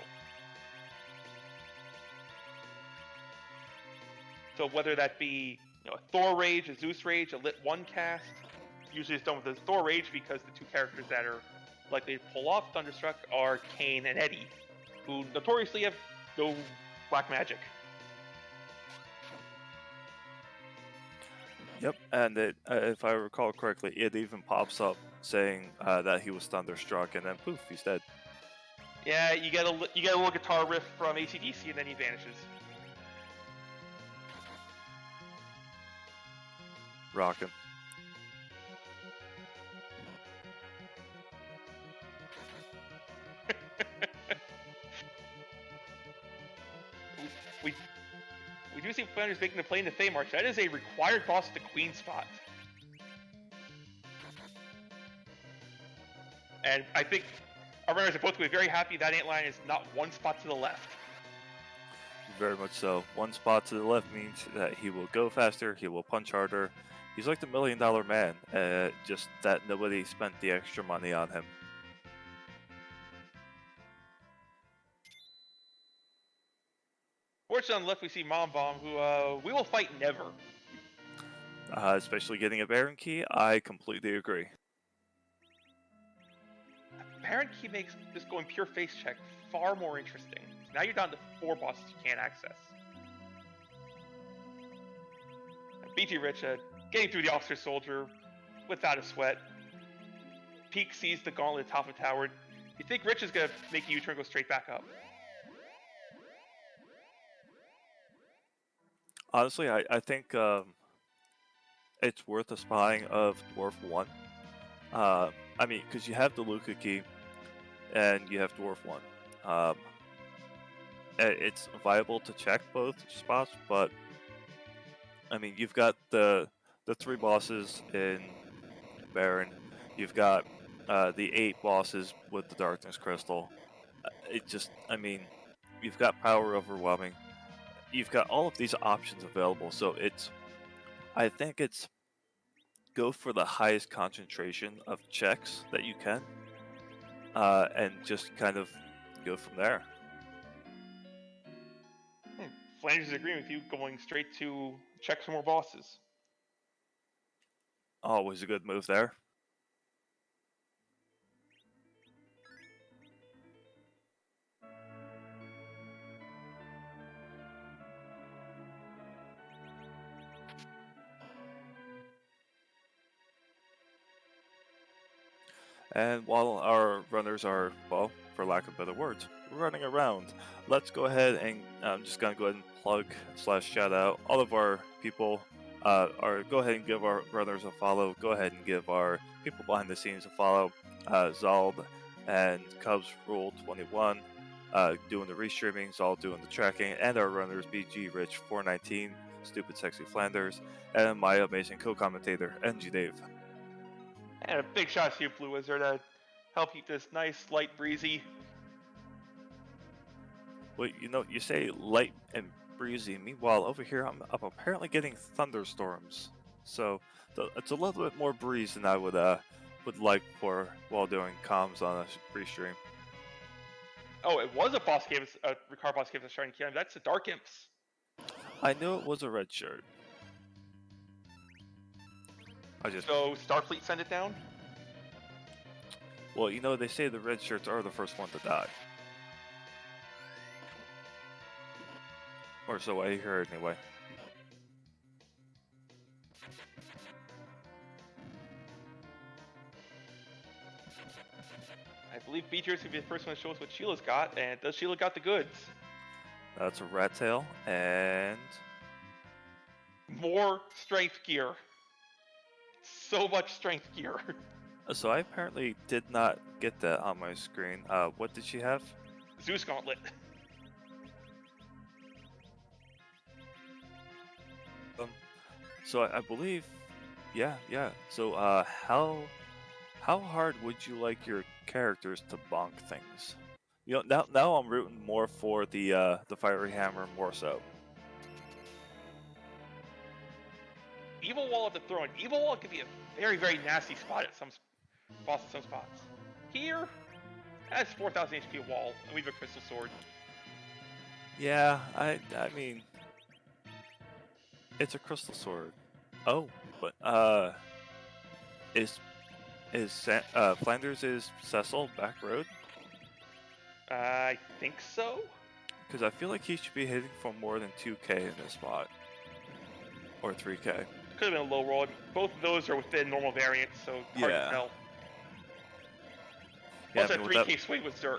So whether that be a Thor Rage, a Zeus Rage, a Lit 1 cast, usually it's done with the Thor Rage because the 2 characters that are likely to pull off Thunderstruck are Kane and Eddie, who notoriously have no black magic. Yep, and if I recall correctly, it even pops up saying that he was thunderstruck, and then poof, he's dead. Yeah, you get a little guitar riff from AC/DC, and then he vanishes. Rockin'. we we do see Flanders making the play in the Fey March. That is a required boss at the Queen spot. And I think our runners are both going to be very happy that antline is not one spot to the left. Very much so. One spot to the left means that he will go faster, he will punch harder. He's like the $1 million man, just that nobody spent the extra money on him. Fortunately, on the left, we see Mom Bomb, who we will fight never. Especially getting a Baron Key, I completely agree. Baron Key makes just going pure face check far more interesting. Now you're down to 4 bosses you can't access. BG Rich getting through the Officer Soldier without a sweat. Peak sees the gauntlet at the top of the tower. You think Rich is going to make a U-turn and go straight back up? Honestly, I think it's worth a spying of Dwarf 1. I mean, because you have the Luca key, and you have Dwarf 1. It's viable to check both spots, but I mean, you've got the 3 bosses in Baron. You've got the 8 bosses with the Darkness Crystal. It just, I mean, you've got power overwhelming. You've got all of these options available, so I think it's go for the highest concentration of checks that you can, and just kind of go from there. Flanders is agreeing with you, going straight to check some more bosses. Always a good move there. And while our runners are, well, for lack of better words, running around, let's go ahead and I'm just going to go ahead and plug / shout out all of our people. Go ahead and give our runners a follow. Go ahead and give our people behind the scenes a follow. Zald and Cubs Rule 21 doing the restreaming, Zald doing the tracking, and our runners bgrich419, StupidSecksyFlanders, and my amazing co-commentator, NG Dave. And a big shout out to you, Blue Wizard, to help keep this nice, light, breezy. Well, you say light and breezy. Meanwhile, over here, I'm apparently getting thunderstorms. So it's a little bit more breeze than I would like for while doing comms on a pre-stream. Oh, it was a boss gave us a Ricard boss gave us a Shining Key. That's the Dark Imps. I knew it was a red shirt. So Starfleet send it down? Well, they say the red shirts are the first one to die. Or so I heard anyway. I believe Beatrice will be the first one to show us what Sheila's got, and does Sheila got the goods? That's a rat tail, and more strength gear. So much strength gear. So I apparently did not get that on my screen. What did she have? Zeus Gauntlet. So I believe, yeah. So how hard would you like your characters to bonk things? Now I'm rooting more for the fiery hammer more so. Evil Wall at the throne. Evil Wall could be a very, very nasty spot at some spots. Here, that's 4,000 HP wall, and we have a crystal sword. Yeah, I mean, it's a crystal sword. Oh, but is Flanders is Cecil back road? I think so. Because I feel like he should be hitting for more than 2k in this spot, or 3k. Could have been a low roll. Both of those are within normal variants, so hard to tell. Yeah, plus, a 3k swing with Zerk,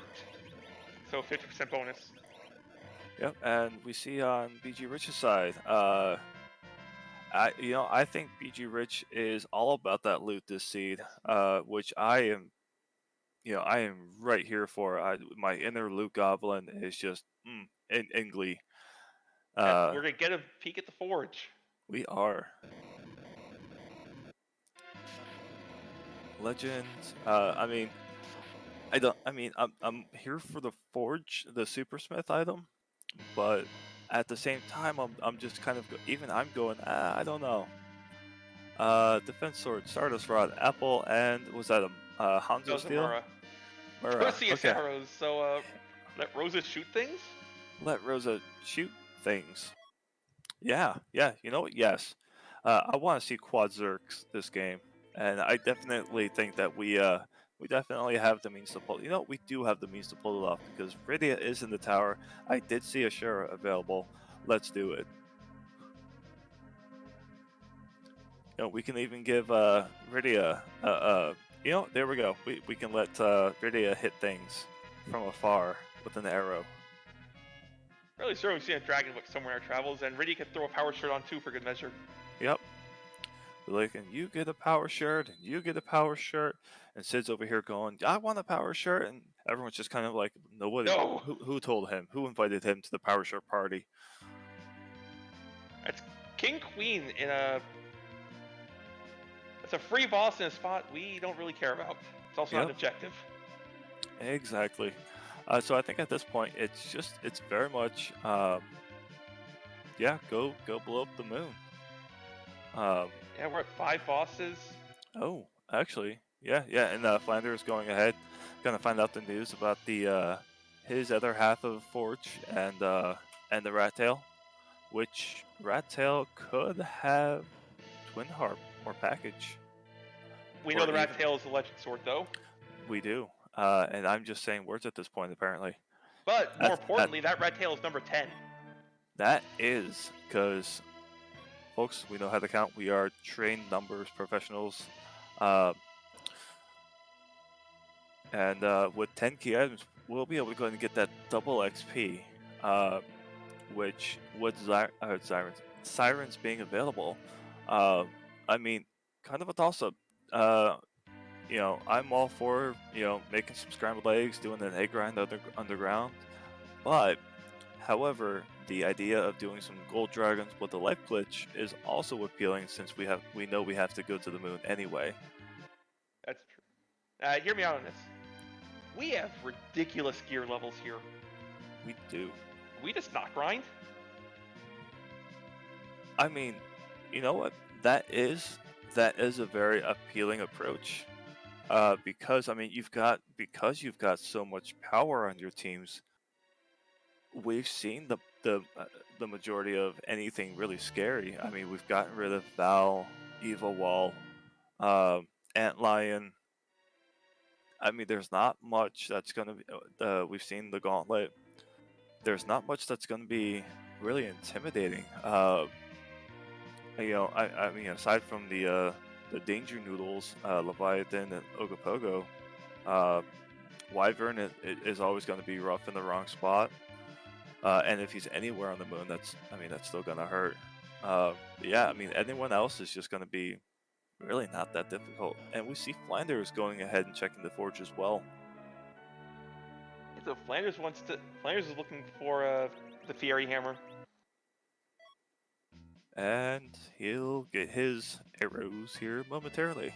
so 50% bonus. Yep, and we see on BG Rich's side, I think BG Rich is all about that loot this seed, which I am right here for. My inner loot goblin is just in glee. We're gonna get a peek at the forge. We are. Legends. I mean, I don't. I mean, I'm here for the forge, the supersmith item, but at the same time, I'm just kind of even I'm going. I don't know. Defense sword, Stardust rod, apple, and was that a That Hanzo was a steel? Mura. Mura. Perseus Okay. arrows. So let Rosa shoot things. Let Rosa shoot things. Yeah. You know what? Yes. I want to see quad zerks this game, and I definitely think that we definitely have the means to pull. You know, we do have the means to pull it off because Rydia is in the tower. I did see a Shura available. Let's do it. You know, we can even give Rydia. You know, there we go. We can let Rydia hit things from afar with an arrow. Really sure we've seen a dragon book somewhere in our travels, and Riddy could throw a power shirt on too for good measure. Yep. Like, and you get a power shirt, and you get a power shirt, and Sid's over here going, I want a power shirt, and everyone's just kind of like, nobody. No. Who told him? Who invited him to the power shirt party? That's King Queen in a. That's a free boss in a spot we don't really care about. It's also not an objective. Exactly. So I think at this point, it's very much, yeah, go blow up the moon. Yeah, we're at 5 bosses. Oh, actually, yeah, and Flanders going ahead, gonna find out the news about the his other half of Forge and the Rat Tail, which Rat Tail could have Twin Harp or package. We know the Rat Tail is the Legend Sword, though. We do, and I'm just saying words at this point, apparently. But more importantly, that Rat Tail is number 10. That is because, folks, we know how to count. We are trained numbers professionals. And with 10 key items, we'll be able to go and get that double XP, which with Sirens being available, I mean, kind of a toss-up. You know, I'm all for, you know, making some scrambled eggs, doing an egg grind underground, but however, the idea of doing some gold dragons with the life glitch is also appealing since we know we have to go to the moon anyway. That's true. Hear me out on this. We have ridiculous gear levels here. We do. We just not grind. I mean, you know what? That is a very appealing approach. Because I mean, you've got so much power on your teams. We've seen the majority of anything really scary. I mean, we've gotten rid of Val, Eva Wall, Antlion. I mean, there's not much that's gonna be. We've seen the Gauntlet. There's not much that's gonna be really intimidating. You know, I mean, aside from the Danger Noodles, Leviathan, and Ogopogo, Wyvern is always going to be rough in the wrong spot. And if he's anywhere on the moon, that's still going to hurt. Yeah, I mean, anyone else is just going to be really not that difficult. And we see Flanders going ahead and checking the forge as well. So Flanders is looking for the Fiery Hammer. And he'll get his arrows here momentarily.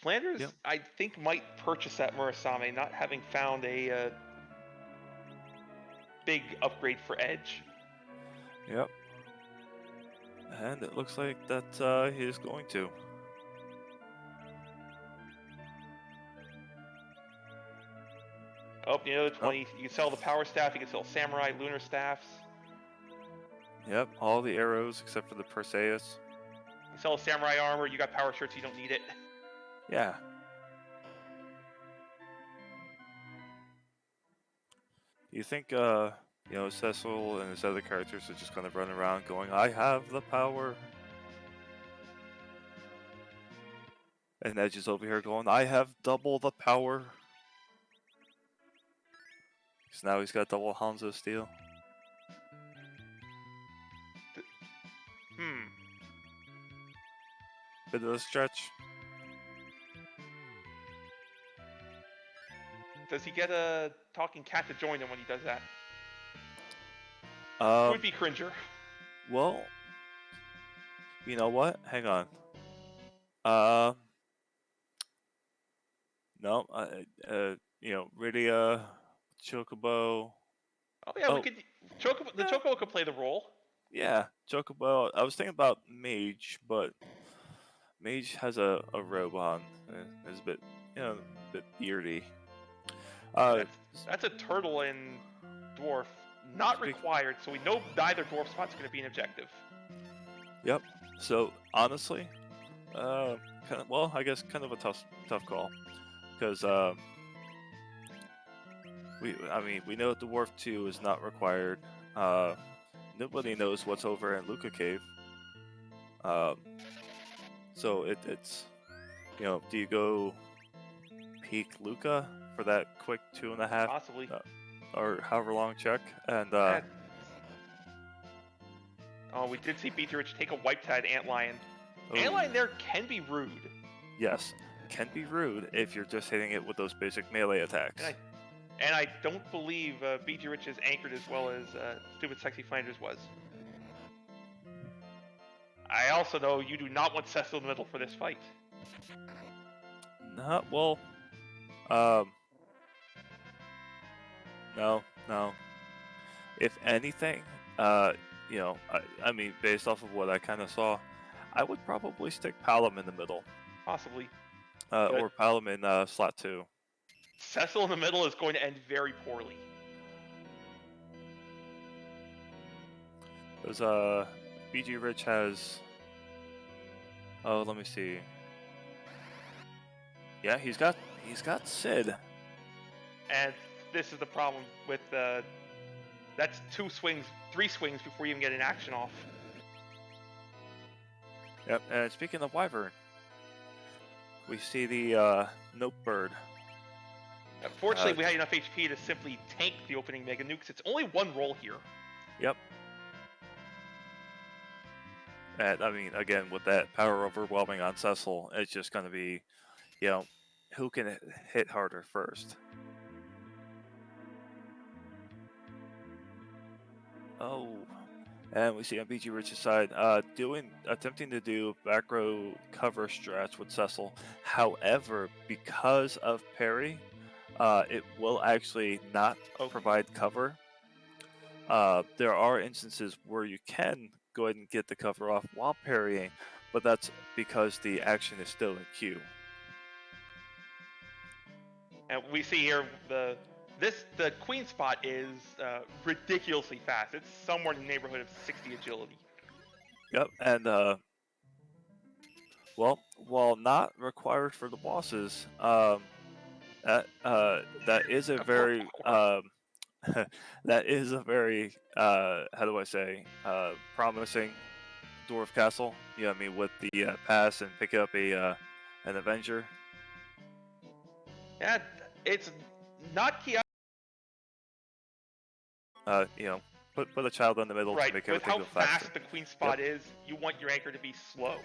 Flanders, yep. I think, might purchase that Murasame, not having found a big upgrade for Edge. Yep. And it looks like that he is going to. Oh, you know, 20. You can sell the power staff, you can sell samurai, lunar staffs. Yep, all the arrows except for the Perseus. You sell samurai armor, you got power shirts, you don't need it. Yeah. You think, you know, Cecil and his other characters are just going to run around going, I have the power. And Edge is over here going, I have double the power. So now he's got double Hanzo steel. Bit of a stretch. Does he get a talking cat to join him when he does that? Would be cringer. Well, you know what? Hang on. No, really, Chocobo. Oh yeah, we could. The Chocobo could play the role. Yeah, Chocobo. I was thinking about Mage, but Mage has a robe on. It's a bit, a bit beardy. That's a turtle in Dwarf. Not required, so we know neither Dwarf spot's going to be an objective. Yep. So honestly, I guess kind of a tough call, because we know the Dwarf 2 is not required. Nobody knows what's over in Luca Cave. So it's do you go peek Luca for that quick 2.5 possibly or however long check, and we did see bgrich take a wipe-tide Antlion. Oh. Antlion there can be rude. Yes, can be rude if you're just hitting it with those basic melee attacks. And I don't believe bgrich is anchored as well as StupidSecksyFlanders was. I also know you do not want Cecil in the middle for this fight. Well, no. If anything, I mean, based off of what I kind of saw, I would probably stick Palom in the middle. Possibly. Or Palom in slot 2. Cecil in the middle is going to end very poorly. Because bgrich has... Oh, let me see. Yeah, he's got Sid. And this is the problem with that's 3 swings before you even get an action off. Yep, and speaking of Wyvern, we see the Nope Bird. Fortunately, we had enough HP to simply tank the opening Mega Nukes. It's only one roll here. Yep. And I mean, again, with that power overwhelming on Cecil, it's just going to be, who can hit harder first. Oh, and we see on bgrich's side, attempting to do back row cover strats with Cecil. However, because of parry, it will actually not provide cover. There are instances where you can go ahead and get the cover off while parrying, but that's because the action is still in queue. And we see here the queen spot is ridiculously fast. It's somewhere in the neighborhood of 60 agility. Yep, and while not required for the bosses, that is a very that is a very how do I say, promising Dwarf Castle. Yeah, I mean, with the pass and pick up an Avenger. Yeah, it's not key. Put a child in the middle to make everything go faster. With how fast the queen spot is, you want your anchor to be slow.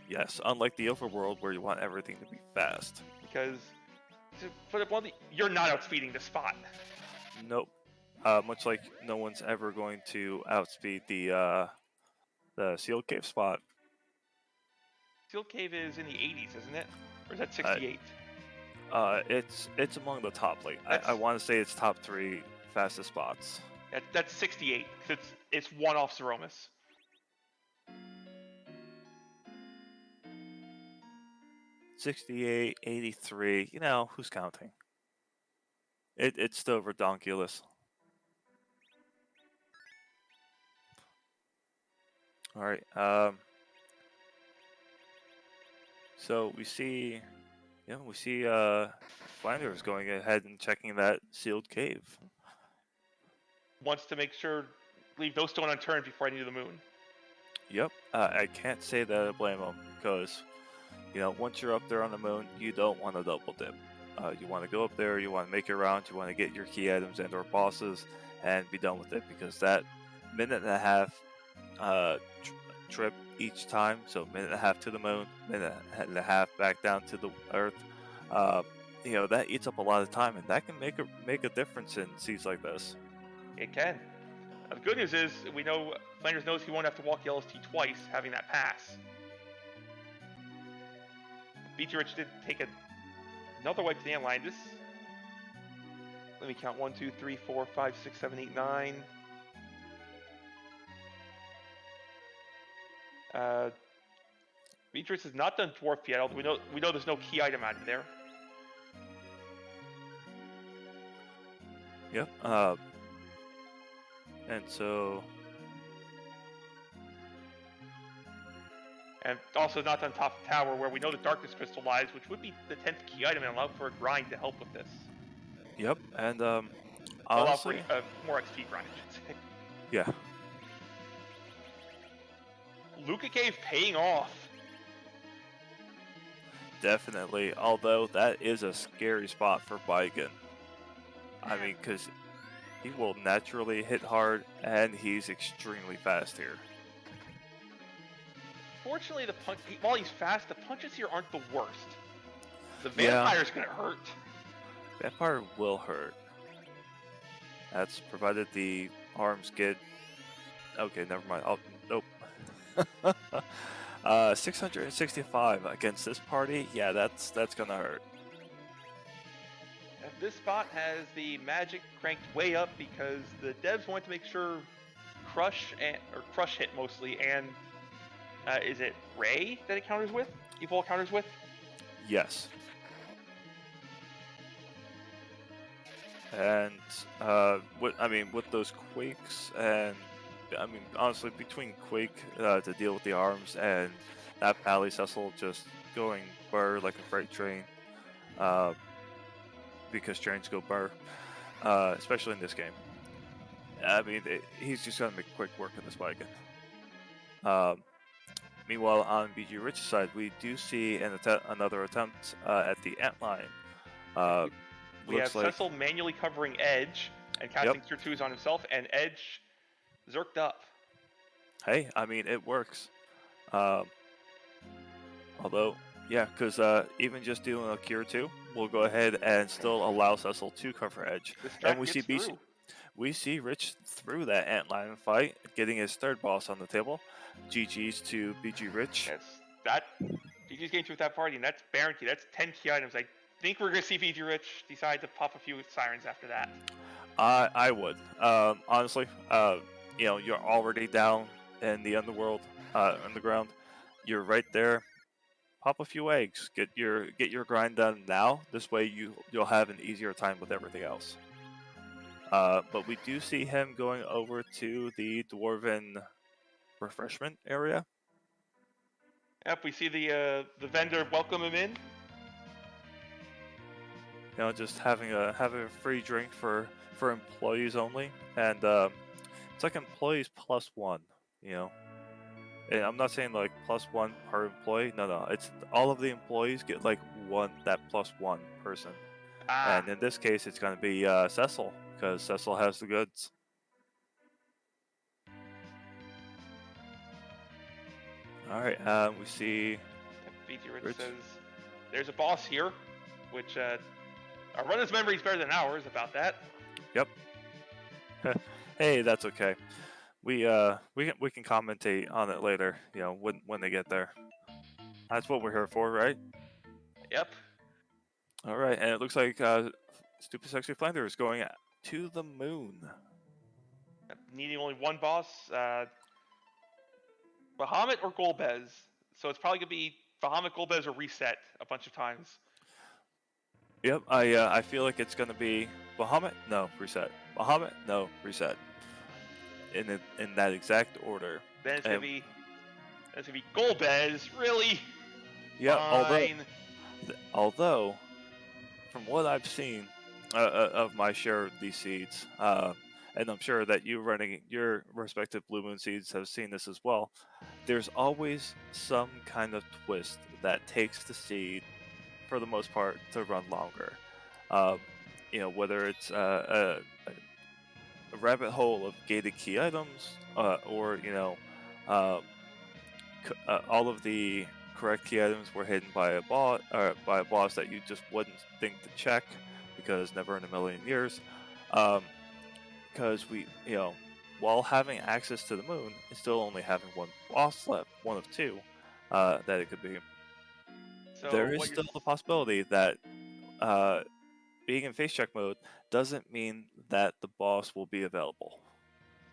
Yes, unlike the overworld where you want everything to be fast. Because, to put it bluntly, you're not outspeeding the spot. Nope. Much like no one's ever going to outspeed the Sealed Cave spot. Sealed Cave is in the 80s, isn't it? Or is that 68? It's among the top. Like I want to say it's top 3 fastest spots. That's 68. It's one off Zeromus. $68, $83. Who's counting? It's still redonkulous. All right. So we see Flanders going ahead and checking that sealed cave. Wants to make sure, leave no stone unturned before I need the moon. Yep. I can't say that I blame him, because, once you're up there on the moon, you don't want to double dip. You want to go up there, you want to make your round, you want to get your key items and or bosses, and be done with it, because that minute and a half trip each time, so minute and a half to the moon, minute and a half back down to the Earth. That eats up a lot of time, and that can make a difference in seas like this. It can. The good news is we know Flanders knows he won't have to walk the LST twice, having that pass. bgrich did take another wipe to the end line. This, let me count: 1, 2, 3, 4, 5, 6, 7, 8, 9. bgrich has not done Dwarf yet, although we know there's no key item out of there. Yep. And so. And also not on top of tower, where we know the darkness crystal lies, which would be the 10th key item and allow for a grind to help with this. Yep, and honestly, allow for more XP grind, I should say. Yeah. Luca Cave paying off. Definitely, although that is a scary spot for Baigen. I mean, because he will naturally hit hard, and he's extremely fast here. Fortunately, while he's fast, the punches here aren't the worst. The vampire's gonna hurt. Vampire will hurt. That's provided the arms get... Okay, never mind. Nope. 665 against this party. Yeah, that's gonna hurt. This spot has the magic cranked way up because the devs want to make sure crush hit mostly, and is it Ray that it counters with? Evil counters with? Yes. And with those quakes, and I mean, honestly, between Quake to deal with the arms and that Pally Cecil just going burr like a freight train, because trains go burr, especially in this game. I mean, he's just gonna make quick work of this wagon. Meanwhile, on bgrich side, we do see another attempt at the antline. We have Cecil manually covering Edge and casting tier 2s on himself, and Edge zerked up. Hey, I mean, it works. Although, yeah, because even just doing a Cure 2 will go ahead and still allow Cecil to cover Edge. And we see Rich through that antline fight, getting his third boss on the table. GG's to bgrich. Yes, GG's getting through with that party, and that's Baron Key. That's 10 key items. I think we're going to see bgrich decide to pop a few sirens after that. I would. Honestly, you're already down in the underground. You're right there. Pop a few eggs. Get your grind done now. This way you'll have an easier time with everything else. But we do see him going over to the Dwarven refreshment area. Yep, we see the vendor welcome him in. Just having a free drink for employees only, and it's like employees +1. And I'm not saying like +1 per employee. No, it's all of the employees get like that +1 person. And in this case, it's going to be Cecil, because Cecil has the goods. All right, we see. bgrich says, "There's a boss here," which our runner's memory is better than ours about that. Yep. Hey, that's okay. We can commentate on it later. When they get there. That's what we're here for, right? Yep. All right, and it looks like StupidSecksyFlanders is going to the moon. Needing only one boss, Bahamut or Golbez. So it's probably gonna be Bahamut, Golbez, or Reset a bunch of times. Yep, I feel like it's gonna be Bahamut, no, Reset. Bahamut, no, Reset. In that exact order. Then it's gonna be Golbez, really? Yeah, fine. although from what I've seen of my share of these seeds, and I'm sure that you running your respective Blue Moon seeds have seen this as well, there's always some kind of twist that takes the seed, for the most part, to run longer. Whether it's a rabbit hole of gated key items, or all of the correct key items were hidden by a boss, that you just wouldn't think to check, because never in a million years. Because we, while having access to the moon, and still only having one boss left, one of two, that it could be. So There is still the possibility that being in face check mode doesn't mean that the boss will be available.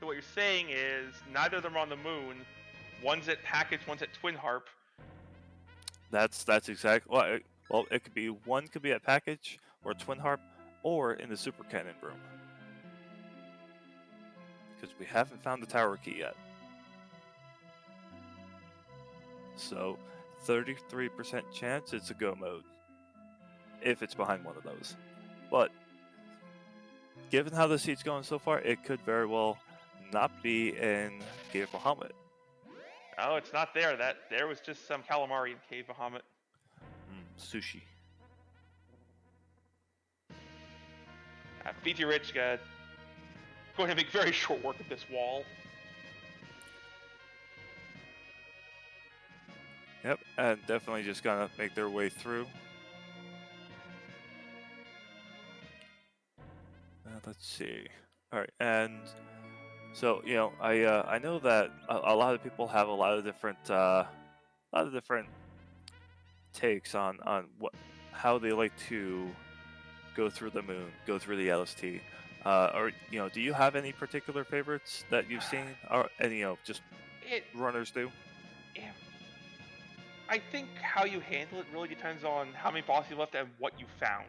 So what you're saying is neither of them are on the moon. One's at Package, one's at Twin Harp. That's exactly well. It could be one could be at Package or Twin Harp, or in the Super Cannon room, because we haven't found the tower key yet. So, 33% chance it's a go mode if it's behind one of those. But given how the seat's going so far, it could very well not be in Cave Bahamut. Oh, it's not there. There was just some calamari in Cave Bahamut. Sushi. BG Rich going to make very short work of this wall. Yep, and definitely just gonna make their way through. Let's see. All right, and so I know that a lot of people have a lot of different takes on how they like to go through the moon, go through the LST. Or do you have any particular favorites that you've seen, or any just runners do? Yeah. I think how you handle it really depends on how many bosses you left and what you found.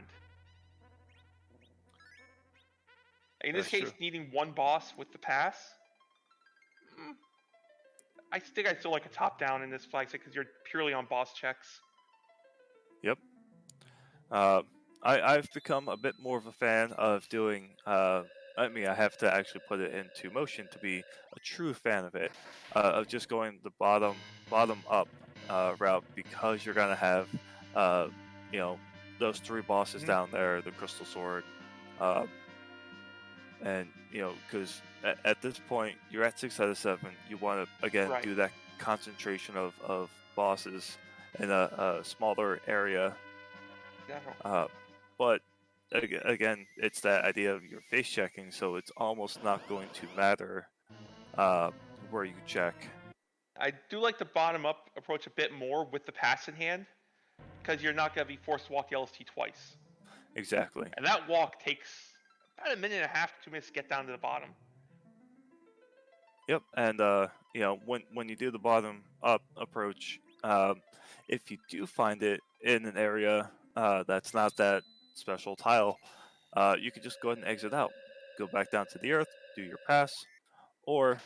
In this case, needing one boss with the pass, I think I still like a top-down in this flag set because you're purely on boss checks. Yep. I've become a bit more of a fan of doing. I have to actually put it into motion to be a true fan of it. Of just going the bottom up route, because you're gonna have those three bosses down there, the Crystal Sword, and because at this point you're at 6 out of 7. You want to again do that concentration of bosses in a smaller area. But again, it's that idea of your face checking, so it's almost not going to matter where you check. I do like the bottom up approach a bit more with the pass in hand, because you're not going to be forced to walk the LST twice. Exactly. And that walk takes about 1.5 minutes to 2 minutes to get down to the bottom. Yep, and when you do the bottom up approach, if you do find it in an area that's not that special tile, you can just go ahead and exit out, go back down to the earth, do your pass, or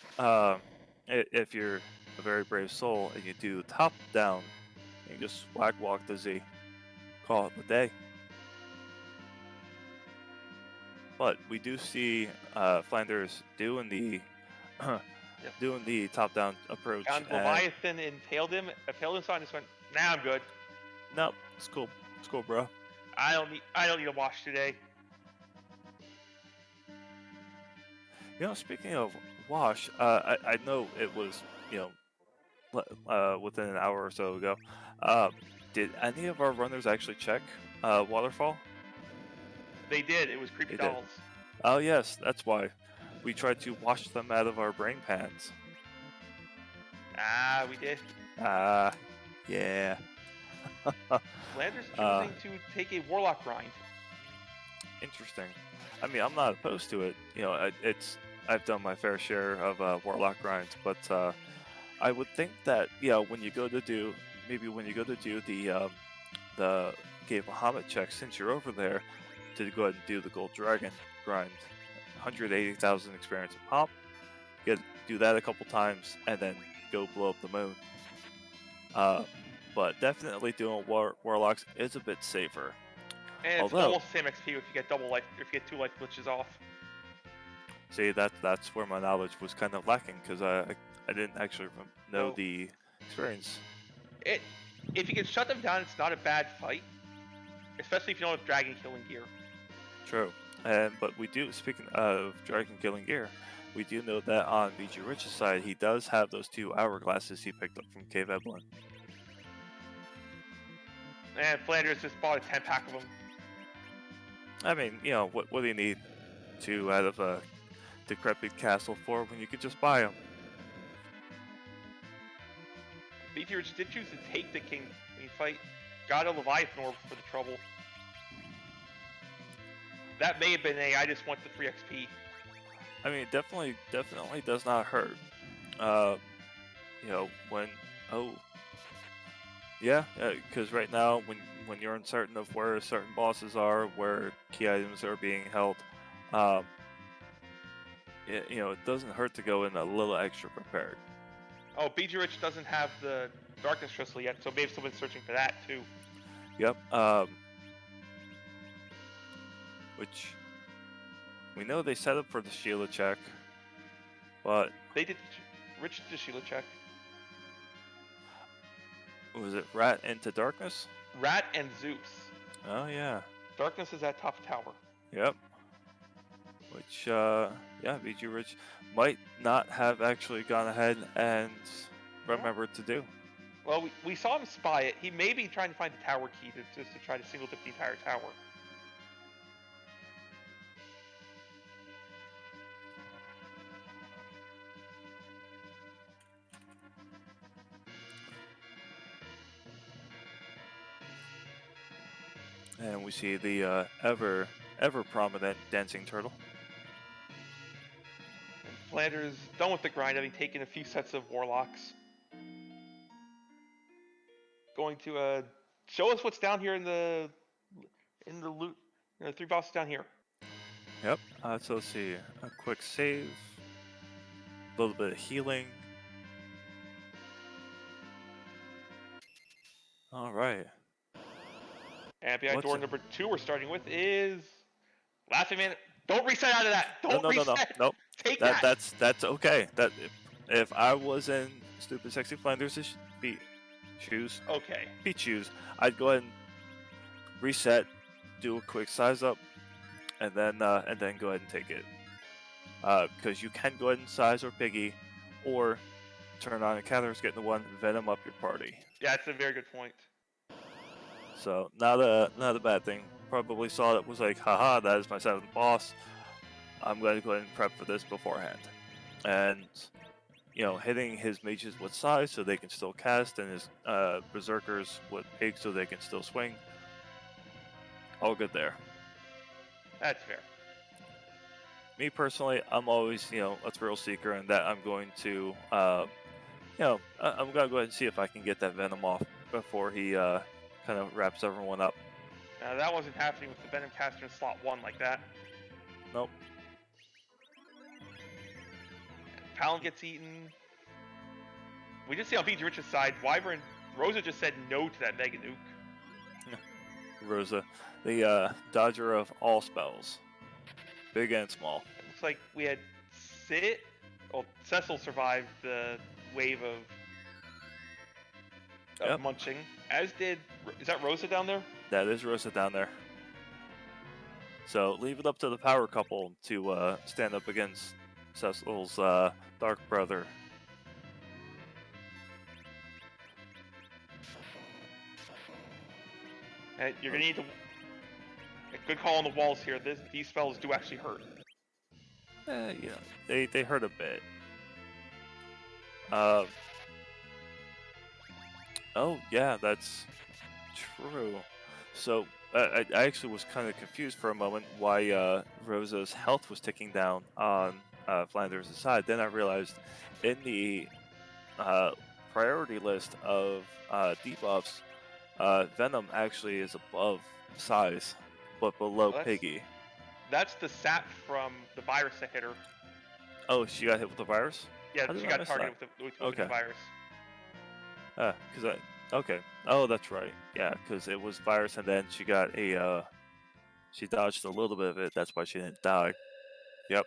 if you're a very brave soul and you do top down, you can just swag walk the Z, call it the day. But we do see Flanders doing the top down approach. And Leviathan impaled him. So I just went, nah, I'm good. Nope, it's cool. It's cool, bro. I don't need a wash today. Speaking of wash, I know it was within an hour or so ago. Did any of our runners actually check Waterfall? They did. It was creepy dolls. Oh yes, that's why. We tried to wash them out of our brain pans. We did. Yeah. Flanders choosing to take a Warlock grind. Interesting. I'm not opposed to it. I've done my fair share of Warlock grinds, but I would think that when you go to do the Cave Bahamut check, since you're over there, to go ahead and do the Gold Dragon grind, 180,000 experience a pop. Do that a couple times and then go blow up the moon. But definitely doing Warlocks is a bit safer. And it's almost the same XP if you get double life, if you get 2 life glitches off. See, that's where my knowledge was kind of lacking, because I didn't actually know the experience. If you can shut them down, it's not a bad fight, especially if you don't have dragon killing gear. True. But we do, speaking of dragon killing gear, we do know that on bgrich's side, he does have those 2 hourglasses he picked up from Cave Evelyn. And Flanders just bought a 10-pack of them. I mean, you know, what do you need 2 out of a decrepit castle for when you could just buy them? bgrich did choose to take the king when he fight. Got a Leviathan orb for the trouble. That may have been I just want the free XP. I mean, definitely does not hurt. You know, yeah, because right now, when you're uncertain of where certain bosses are, where key items are being held, you know, it doesn't hurt to go in a little extra prepared. Oh, bgrich doesn't have the Darkness Crystal yet, so maybe someone's searching for that too. Yep. Which we know they set up for the Sheila check, but they did. Rich did the Sheila check. Was it Rat into Darkness? Rat and Zeus. Oh yeah. Darkness is at top tower. Yep. Which yeah, bgrich might not have actually gone ahead and remembered to do. Well, we saw him spy it. He may be trying to find the tower key just to try to single dip the entire tower. And we see the ever prominent dancing turtle. And Flanders done with the grind, having taken a few sets of warlocks. Going to show us what's down here in the loot. 3 bosses down here. Yep. So let's see. A quick save. A little bit of healing. All right. And behind door number 2 we're starting with is Laughing Man. Don't reset out of that. Don't reset. No. Take that. That's okay. That if I was in Stupid Sexy Flanders' shoes, I'd go ahead and reset, do a quick size up, and then go ahead and take it. Because you can go ahead and size or piggy, or turn on encounters, get into 1, venom up your party. Yeah, that's a very good point. So not a bad thing. Probably saw it was like, haha, that is my 7th boss. I'm going to go ahead and prep for this beforehand. And, you know, hitting his mages with size so they can still cast, and his berserkers with pig so they can still swing. All good there. That's fair. Me personally, I'm always, you know, a thrill seeker, and that I'm going to, you know, I'm going to go ahead and see if I can get that venom off before he kind of wraps everyone up. Now that wasn't happening with the Venom caster in slot 1 like that. Nope. Palin gets eaten. We just see on bgrich's side, Wyvern Rosa just said no to that Mega Nuke. Rosa, the dodger of all spells, big and small. It looks like we had Cecil survived the wave of munching, as did, is that Rosa down there? That is Rosa down there. So leave it up to the power couple to stand up against Cecil's dark brother. And you're gonna need to a good call on the walls here. These spells do actually hurt. Yeah, they hurt a bit. Oh yeah, that's true. So I actually was kind of confused for a moment why Rosa's health was ticking down on Flanders' side. Then I realized in the priority list of debuffs, Venom actually is above size, but below Piggy. That's the sap from the virus that hit her. Oh, she got hit with the virus? Yeah, she got targeted with the virus. Okay. Oh, that's right. Yeah, because it was virus, and then she got she dodged a little bit of it. That's why she didn't die. Yep.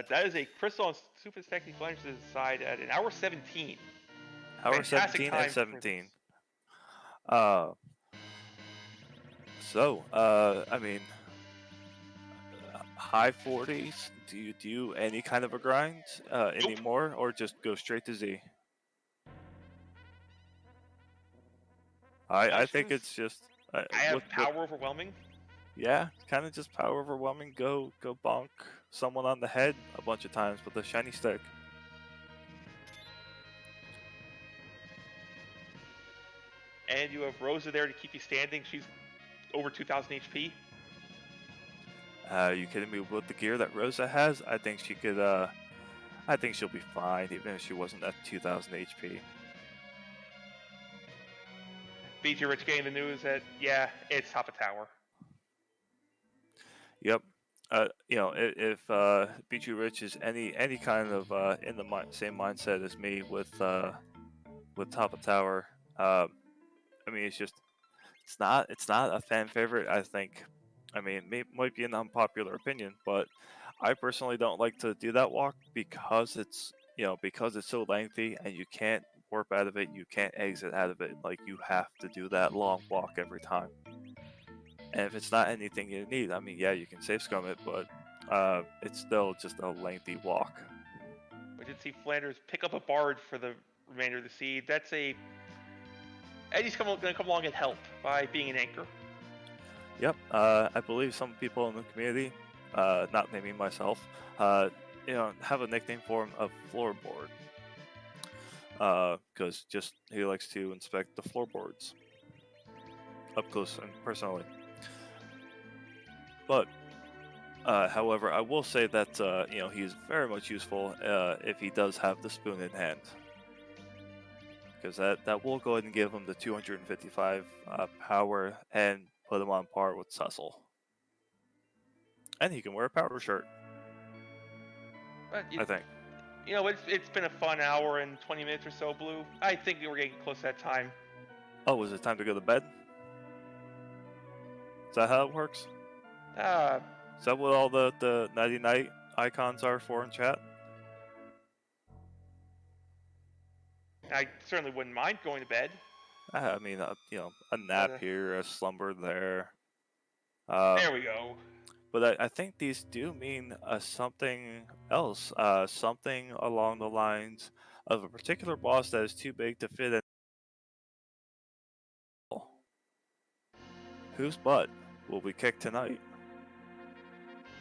That is a crystal on StupidSecksyFlanders' side at an hour 17. Hour 17 and 17. So, I mean, high 40s. Do you do any kind of a grind anymore, or just go straight to Z? I think it's just I have with power overwhelming. yeah, kind of just power overwhelming. Go bonk someone on the head a bunch of times with a shiny stick. And you have Rosa there to keep you standing. She's over 2,000 HP. Are you kidding me? With the gear that Rosa has, I think she could. I think she'll be fine, even if she wasn't at 2,000 HP. BG Rich getting the news that yeah, it's top of tower. Yep. If BG Rich is any kind of in the same mindset as me with top of tower, I mean, it's not a fan favorite. I think. I mean, it might be an unpopular opinion, but I personally don't like to do that walk because it's so lengthy and you can't warp out of it, you can't exit out of it. Like, you have to do that long walk every time. And if it's not anything you need, I mean, yeah, you can safe scum it, but it's still just a lengthy walk. We did see Flanders pick up a bard for the remainder of the seed. That's a Eddie's going to come along and help by being an anchor. Yep, I believe some people in the community, not naming myself, have a nickname for him of Floorboard. Because just he likes to inspect the floorboards up close and personally. But, however, I will say that he's very much useful if he does have the spoon in hand, because that will go ahead and give him the 255 power and put him on par with Cecil. And he can wear a power shirt. I think. It's been a fun hour and 20 minutes or so, Blue. I think we're getting close to that time. Oh, is it time to go to bed? Is that how it works? Is that what all the nighty night icons are for in chat? I certainly wouldn't mind going to bed. I mean, a nap here, a slumber there. There we go. But I think these do mean something else, something along the lines of a particular boss that is too big to fit in. Whose butt will we kick tonight?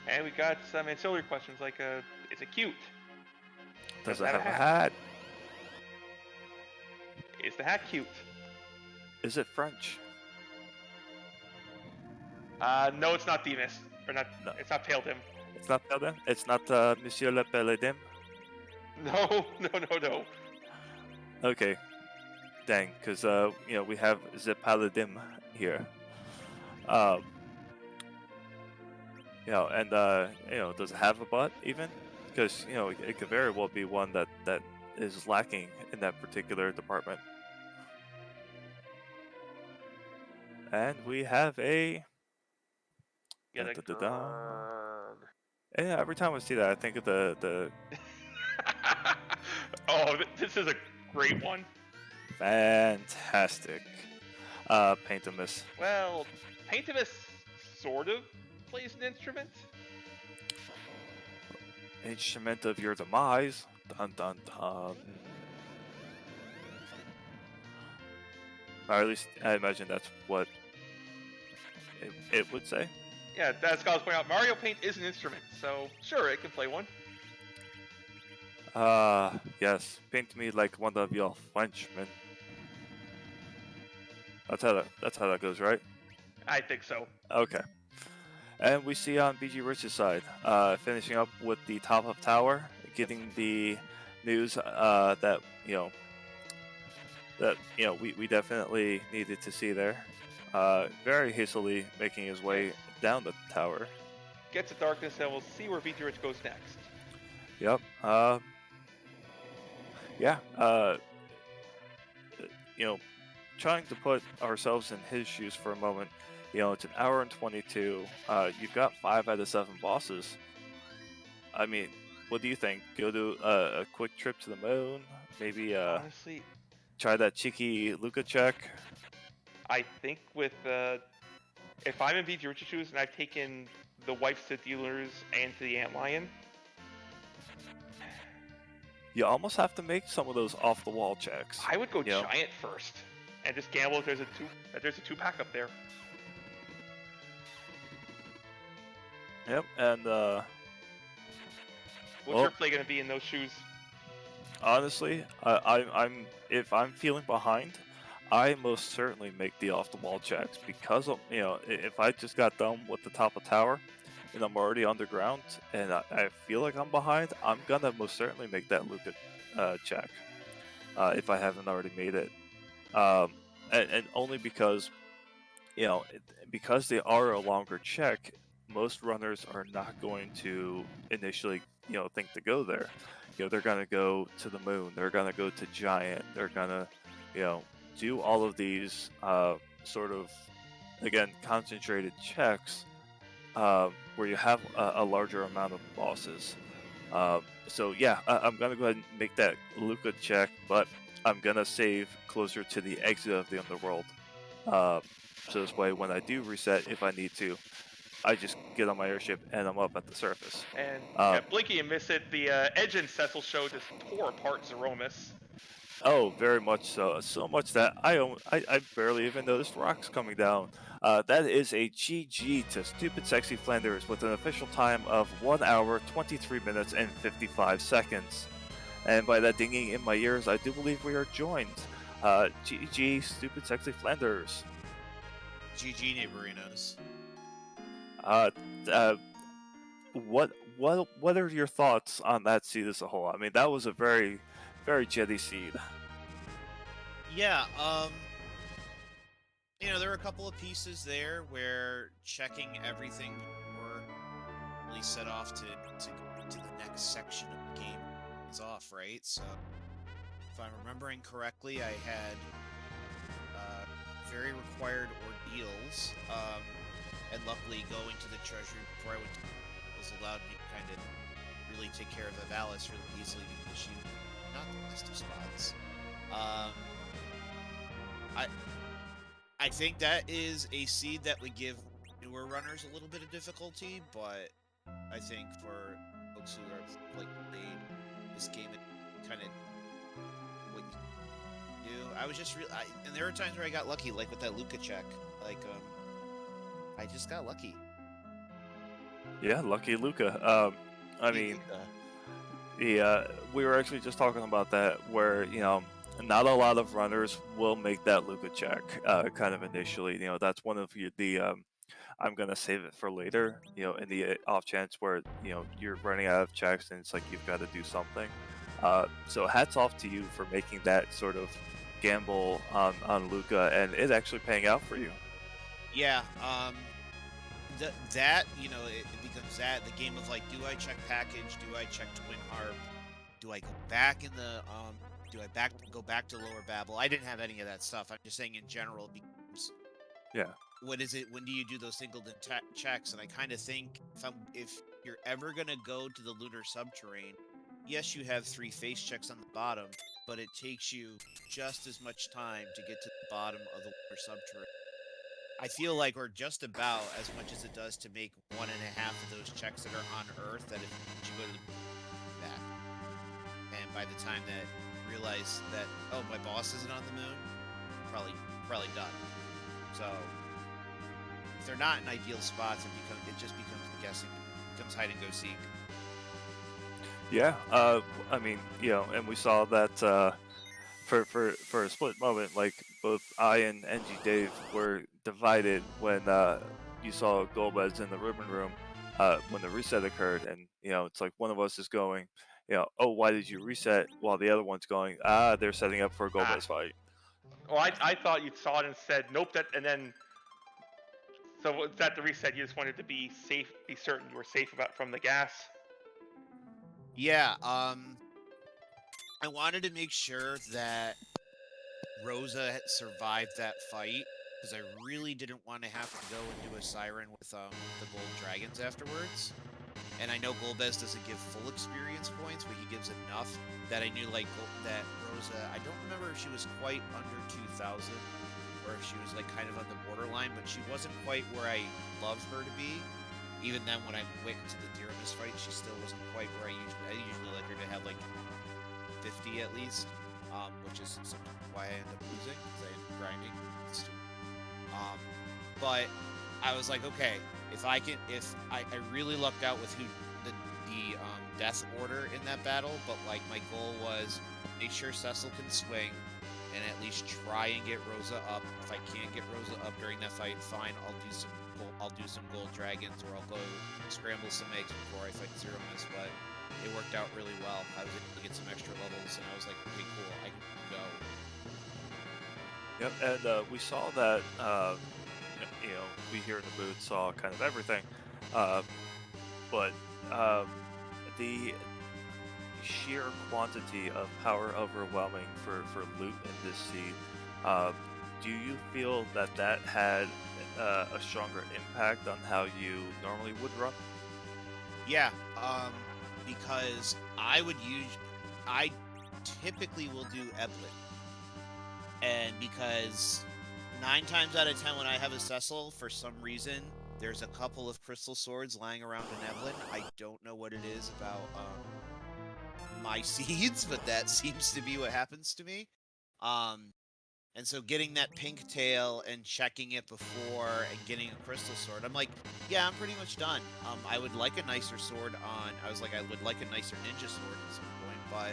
And we got some ancillary questions like, is it cute? Does it have a hat? Is the hat cute? Is it French? No, it's not Demas. Or not. No. It's not Pale Dim. It's not Pale Dim? It's not Monsieur Le Pale Dim? No. Okay. Dang, because we have the Paladin here. And does it have a butt even? Because it could very well be one that is lacking in that particular department. And we have a. Yeah, every time I see that, I think of the. Oh, this is a great one. Fantastic. Paintimus. Well, Paintimus sort of plays an instrument. Instrument of your demise. Dun dun dun. Or at least I imagine that's what it would say. Yeah, that's Scholars point out. Mario Paint is an instrument, so sure, it can play one. Yes. Paint me like one of your Frenchmen. That's how that goes, right? I think so. Okay. And we see on BG Rich's side, finishing up with the top of tower, getting the news that we definitely needed to see there. Very hastily making his way down the tower. Gets to darkness, and we'll see where BG Rich goes next. Yep. Trying to put ourselves in his shoes for a moment. It's an hour and 22. You've got 5 out of 7 bosses. I mean, what do you think? Go do a quick trip to the moon? Maybe honestly, try that cheeky Luca check? I think with if I'm in BG Rich's shoes and I've taken the wipes to dealers and to the antlion. You almost have to make some of those off-the-wall checks. I would go giant first, and just gamble if there's a two pack up there. Yep, and what's your play gonna be in those shoes? Honestly, if I'm feeling behind, I most certainly make the off-the-wall checks because of, if I just got done with the top of tower and I'm already underground and I feel like I'm behind, I'm gonna most certainly make that Luca check if I haven't already made it, and only because because they are a longer check, most runners are not going to initially think to go there. They're gonna go to the moon, they're gonna go to giant, they're gonna do all of these sort of, again, concentrated checks where you have a larger amount of bosses. So yeah, I'm gonna go ahead and make that Luca check, but I'm gonna save closer to the exit of the underworld. So this way, when I do reset, if I need to, I just get on my airship and I'm up at the surface. And Blinky and Miss It, the Edge and Cecil show just tore apart Zeromus. Oh, very much so. So much that I barely even noticed rocks coming down. That is a GG to Stupid Sexy Flanders with an official time of 1 hour, 23 minutes, and 55 seconds. And by that dinging in my ears, I do believe we are joined. GG, Stupid Sexy Flanders. GG, Neighborinos. What are your thoughts on that seed as a whole? I mean, that was a very, very jetty seed. Yeah, there were a couple of pieces there where checking everything before really set off to the next section of the game is off, right? So, if I'm remembering correctly, I had very required ordeals, and luckily going to the treasury before I went to was allowed me to kind of really take care of the Valis really easily because she not the best of spots. I think that is a seed that would give newer runners a little bit of difficulty, but I think for folks who are played this game, it kind of what you do. I was just and there were times where I got lucky, like with that Luca check. Like, I just got lucky. Yeah, lucky Luca. I mean, we were actually just talking about that, where not a lot of runners will make that Luca check kind of initially. That's one of the I'm gonna save it for later. In the off chance where you're running out of checks and it's like you've got to do something. So hats off to you for making that sort of gamble on Luca, and it actually paying out for you. Yeah. That it becomes the game of like, do I check package? Do I check Twin Harp? Do I go back in the do I go back to Lower Babel? I didn't have any of that stuff. I'm just saying in general, it becomes, yeah. What is it? When do you do those singleton checks? And I kind of think if you're ever gonna go to the Lunar subterrane, yes, you have 3 face checks on the bottom, but it takes you just as much time to get to the bottom of the Lunar subterrane. I feel like, or just about as much as it does to make 1.5 of those checks that are on Earth, that if you go to the back, and by the time that you realize that, oh, my boss isn't on the moon, probably done. So if they're not in ideal spots, it just becomes guessing, it becomes hide and go seek. Yeah, I mean, and we saw that for a split moment, like both I and NG Dave were divided when you saw Golbez in the ribbon room when the reset occurred, and it's like one of us is going, oh, why did you reset? While the other one's going, they're setting up for a Golbez fight. Oh, I thought you saw it and said nope. And so was that the reset? You just wanted to be safe, be certain you were safe from the gas. Yeah, I wanted to make sure that Rosa had survived that fight, because I really didn't want to have to go and do a siren with the gold dragons afterwards. And I know Golbez doesn't give full experience points, but he gives enough that I knew that Rosa, I don't remember if she was quite under 2,000 or if she was like kind of on the borderline, but she wasn't quite where I love her to be, even then, when I went to the Dyrmis fight, she still wasn't quite where I usually like her to have like 50 at least, which is why I end up losing because I end up grinding. But I was like, okay, if I really lucked out with who the death order in that battle, but like my goal was make sure Cecil can swing and at least try and get Rosa up. If I can't get Rosa up during that fight, fine, I'll do some gold dragons, or I'll go scramble some eggs before I fight Zemus. But it worked out really well. I was able to get some extra levels, and I was like, okay, cool, I can go. Yep, and we saw that. We here in the booth saw kind of everything, but the sheer quantity of power overwhelming for loot in this seed. Do you feel that had a stronger impact on how you normally would run? Yeah, because I typically will do Evelyn, and because 9 times out of 10 when I have a Cecil, for some reason, there's a couple of crystal swords lying around in Evelyn. I don't know what it is about my seeds, but that seems to be what happens to me. And so getting that pink tail and checking it before and getting a crystal sword, I'm like, yeah, I'm pretty much done. I would like a nicer sword I would like a nicer ninja sword at some point, but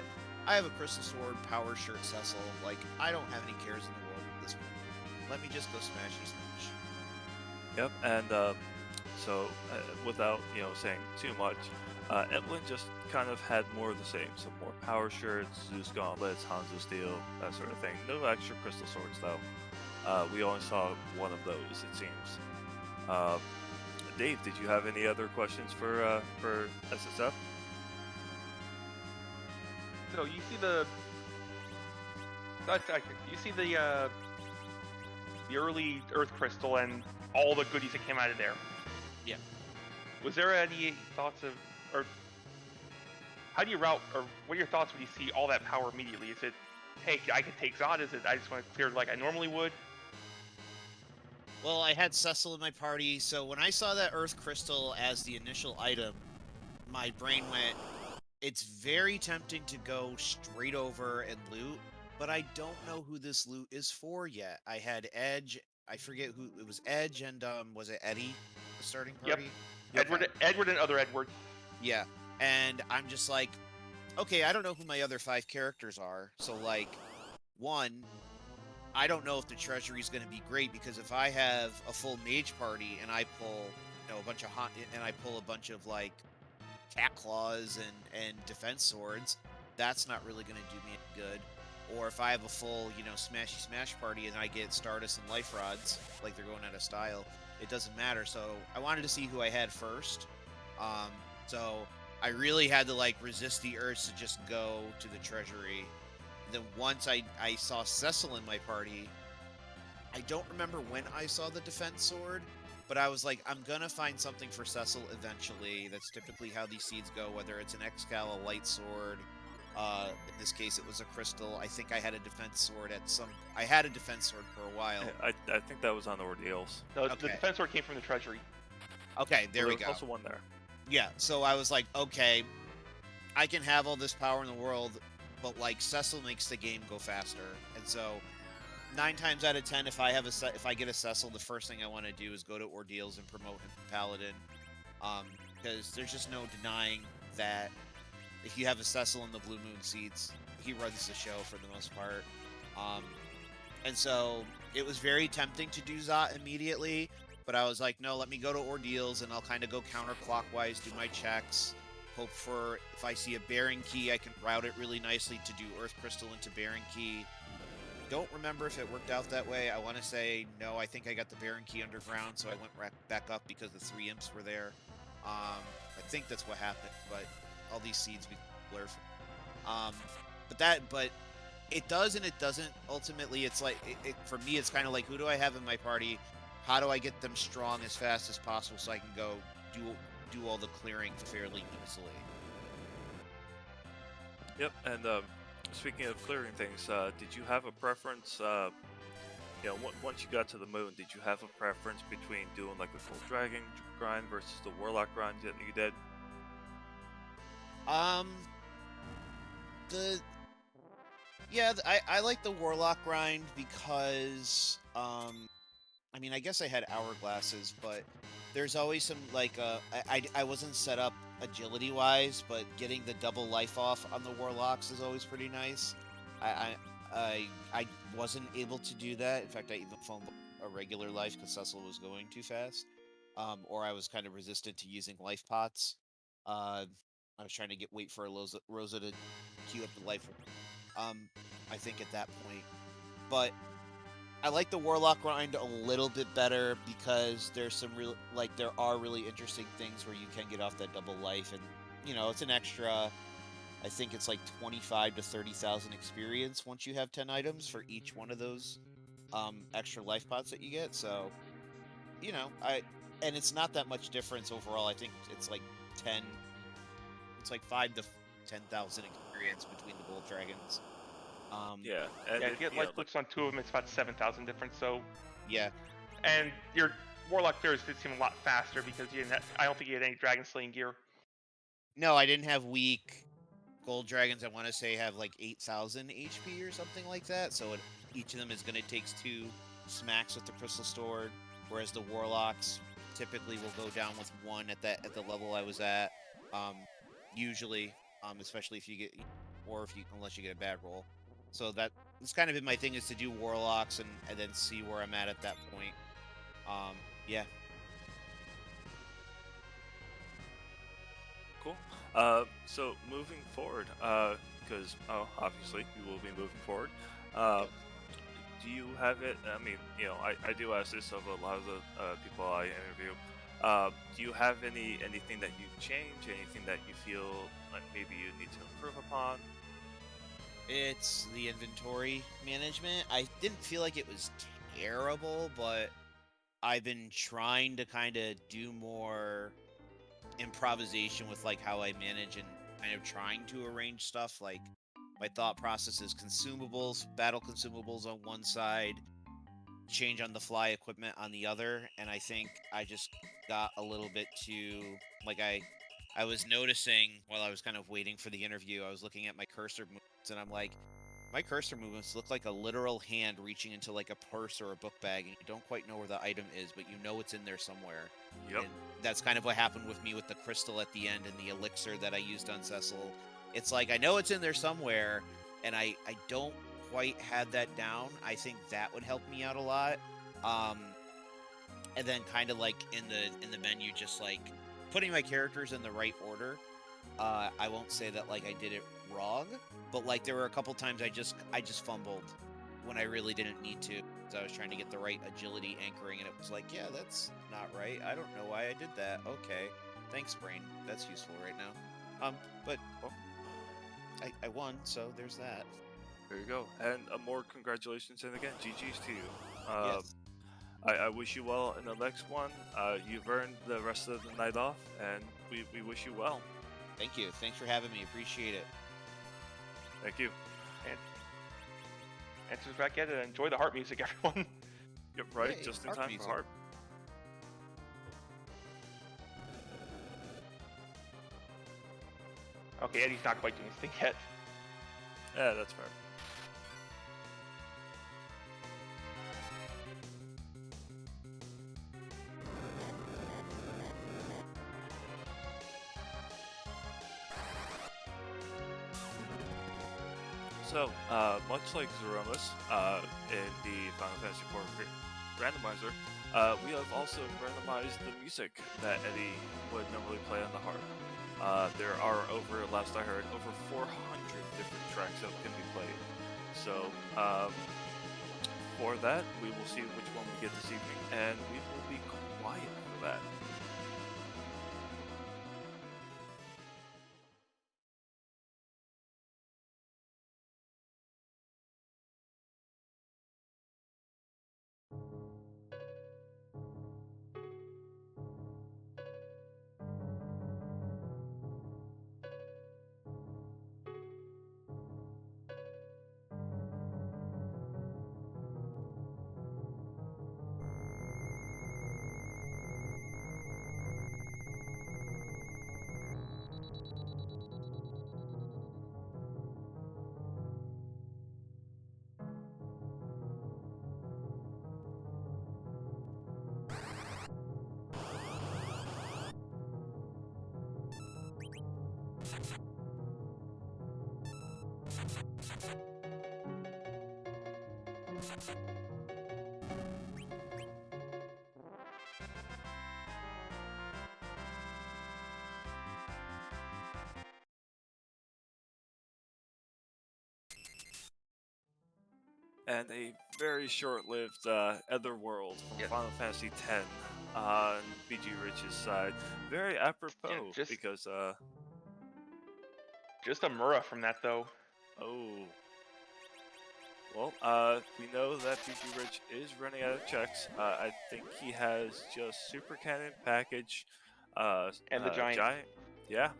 I have a crystal sword, power shirt, Cecil. Like, I don't have any cares in the world at this point. Let me just go smashy smash. Yep, and so without saying too much, Evelyn just kind of had more of the same. Some more power shirts, Zeus gauntlets, Hanzo steel, that sort of thing. No extra crystal swords though. We only saw one of those, it seems. Dave, did you have any other questions for SSF? So you see the early Earth Crystal and all the goodies that came out of there. Yeah. Was there any thoughts of, or how do you route, or what are your thoughts when you see all that power immediately? Is it, hey, I could take Zod? Is it, I just want to clear like I normally would? Well, I had Cecil in my party, so when I saw that Earth Crystal as the initial item, my brain went, it's very tempting to go straight over and loot, but I don't know who this loot is for yet. I had Edge, I forget who, it was Edge and, was it Eddie, the starting party? Yep. Edward and other Edward. Yeah, and I'm just like, okay, I don't know who my other 5 characters are, so like, one, I don't know if the treasury is going to be great, because if I have a full mage party and I pull, a bunch of like cat claws and defense swords, that's not really going to do me any good. Or if I have a full, smashy smash party and I get Stardust and life rods, like they're going out of style, it doesn't matter. So I wanted to see who I had first. So I really had to like resist the urge to just go to the treasury. Then once I saw Cecil in my party, I don't remember when I saw the defense sword, but I was like, I'm gonna find something for Cecil eventually. That's typically how these seeds go, whether it's an Excal, a light sword. In this case, it was a crystal. I think I had a defense sword I had a defense sword for a while. I think that was on Ordeals. No, Okay. The defense sword came from the treasury. Okay, there we go. Also one there. Yeah, so I was like, okay, I can have all this power in the world, but like Cecil makes the game go faster. And so 9 times out of 10, if I get a Cecil, the first thing I want to do is go to Ordeals and promote him to Paladin, because there's just no denying that if you have a Cecil in the Blue Moon seats, he runs the show for the most part. And so it was very tempting to do Zot immediately, but I was like, no, let me go to Ordeals and I'll kind of go counterclockwise, do my checks, hope for, if I see a Bearing Key, I can route it really nicely to do Earth Crystal into Bearing Key. Don't remember if it worked out that way. I want to say no, I think I got the Bearing Key underground, so I went back up because the 3 imps were there. I think that's what happened, but all these seeds be blur. But it does and it doesn't. Ultimately, it's like, for me, it's kind of like, who do I have in my party? How do I get them strong as fast as possible so I can go do all the clearing fairly easily? Yep, and speaking of clearing things, did you have a preference once you got to the moon, did you have a preference between doing like a gold dragon grind versus the warlock grind that you did? The Yeah, I like the warlock grind because I mean, I guess I had hourglasses, but there's always some like I wasn't set up agility wise, but getting the double life off on the warlocks is always pretty nice. I wasn't able to do that. In fact, I even phoned a regular life because Cecil was going too fast, or I was kind of resistant to using life pots. I was trying to wait for a Rosa to queue up the life. Um, I think at that point, but I like the warlock grind a little bit better because there's some there are really interesting things where you can get off that double life, and it's an extra. I think it's like 25 to 30,000 experience once you have 10 items for each one of those extra life pots that you get. So and it's not that much difference overall. I think it's like 10. It's like 5 to 10,000 experience between the gold dragons. Yeah, and Yeah, get life clicks on 2 of them, it's about 7,000 difference. So yeah. And your warlock clears did seem a lot faster because you didn't I don't think you had any dragon slaying gear. No, I didn't have weak gold dragons. I want to say have like 8,000 HP or something like that. So each of them is going to take 2 smacks with the crystal sword, whereas the warlocks typically will go down with 1 at the level I was at. Usually, especially if you get, unless you get a bad roll. So that's kind of been my thing, is to do warlocks and then see where I'm at that point. Yeah. Cool. So moving forward, because obviously you will be moving forward. Do you have it? I mean, I do ask this of a lot of the people I interview. Do you have anything that you change? Anything that you feel like maybe you need to improve upon? It's the inventory management. I didn't feel like it was terrible, but I've been trying to kind of do more improvisation with like how I manage and kind of trying to arrange stuff. Like my thought process is consumables, battle consumables on one side, change on the fly equipment on the other, and I think I just got a little bit too like I was noticing while I was kind of waiting for the interview, I was looking at my cursor movements and I'm like, my cursor movements look like a literal hand reaching into like a purse or a book bag, and you don't quite know where the item is, but you know it's in there somewhere. Yep. And that's kind of what happened with me with the crystal at the end and the elixir that I used on Cecil. It's like I know it's in there somewhere, and I don't quite have that down. I think that would help me out a lot. And then kind of like in the menu, just like putting my characters in the right order. I won't say that like I did it wrong, but like there were a couple times I just fumbled when I really didn't need to, because I was trying to get the right agility anchoring, and it was like, yeah, that's not right. I don't know why I did that. Okay, thanks, brain. That's useful right now. But well, I won, so there's that. There you go. And more congratulations, and again, GG's to you. Yes. I wish you well in the next one. You've earned the rest of the night off, and we wish you well. Thank you. Thanks for having me. Appreciate it. Thank you. And to back at it, enjoy the harp music, everyone. Yep, right. Hey, Just in harp time music. for harp. Okay, Eddie's not quite doing his thing yet. Yeah, that's fair. So, much like Zeromus in the Final Fantasy IV randomizer, we have also randomized the music that Eddie would normally play on the harp. There are last I heard, over 400 different tracks that can be played. So, for that, we will see which one we get this evening, and we will be quiet for that. And a very short-lived Etherworld from Yes. Final Fantasy X on BG Rich's side. Very apropos just- because Just a Mura from that though. oh. Well, we know that BG Rich is running out of checks. I think he has just Super Cannon package, And the Giant. Yeah.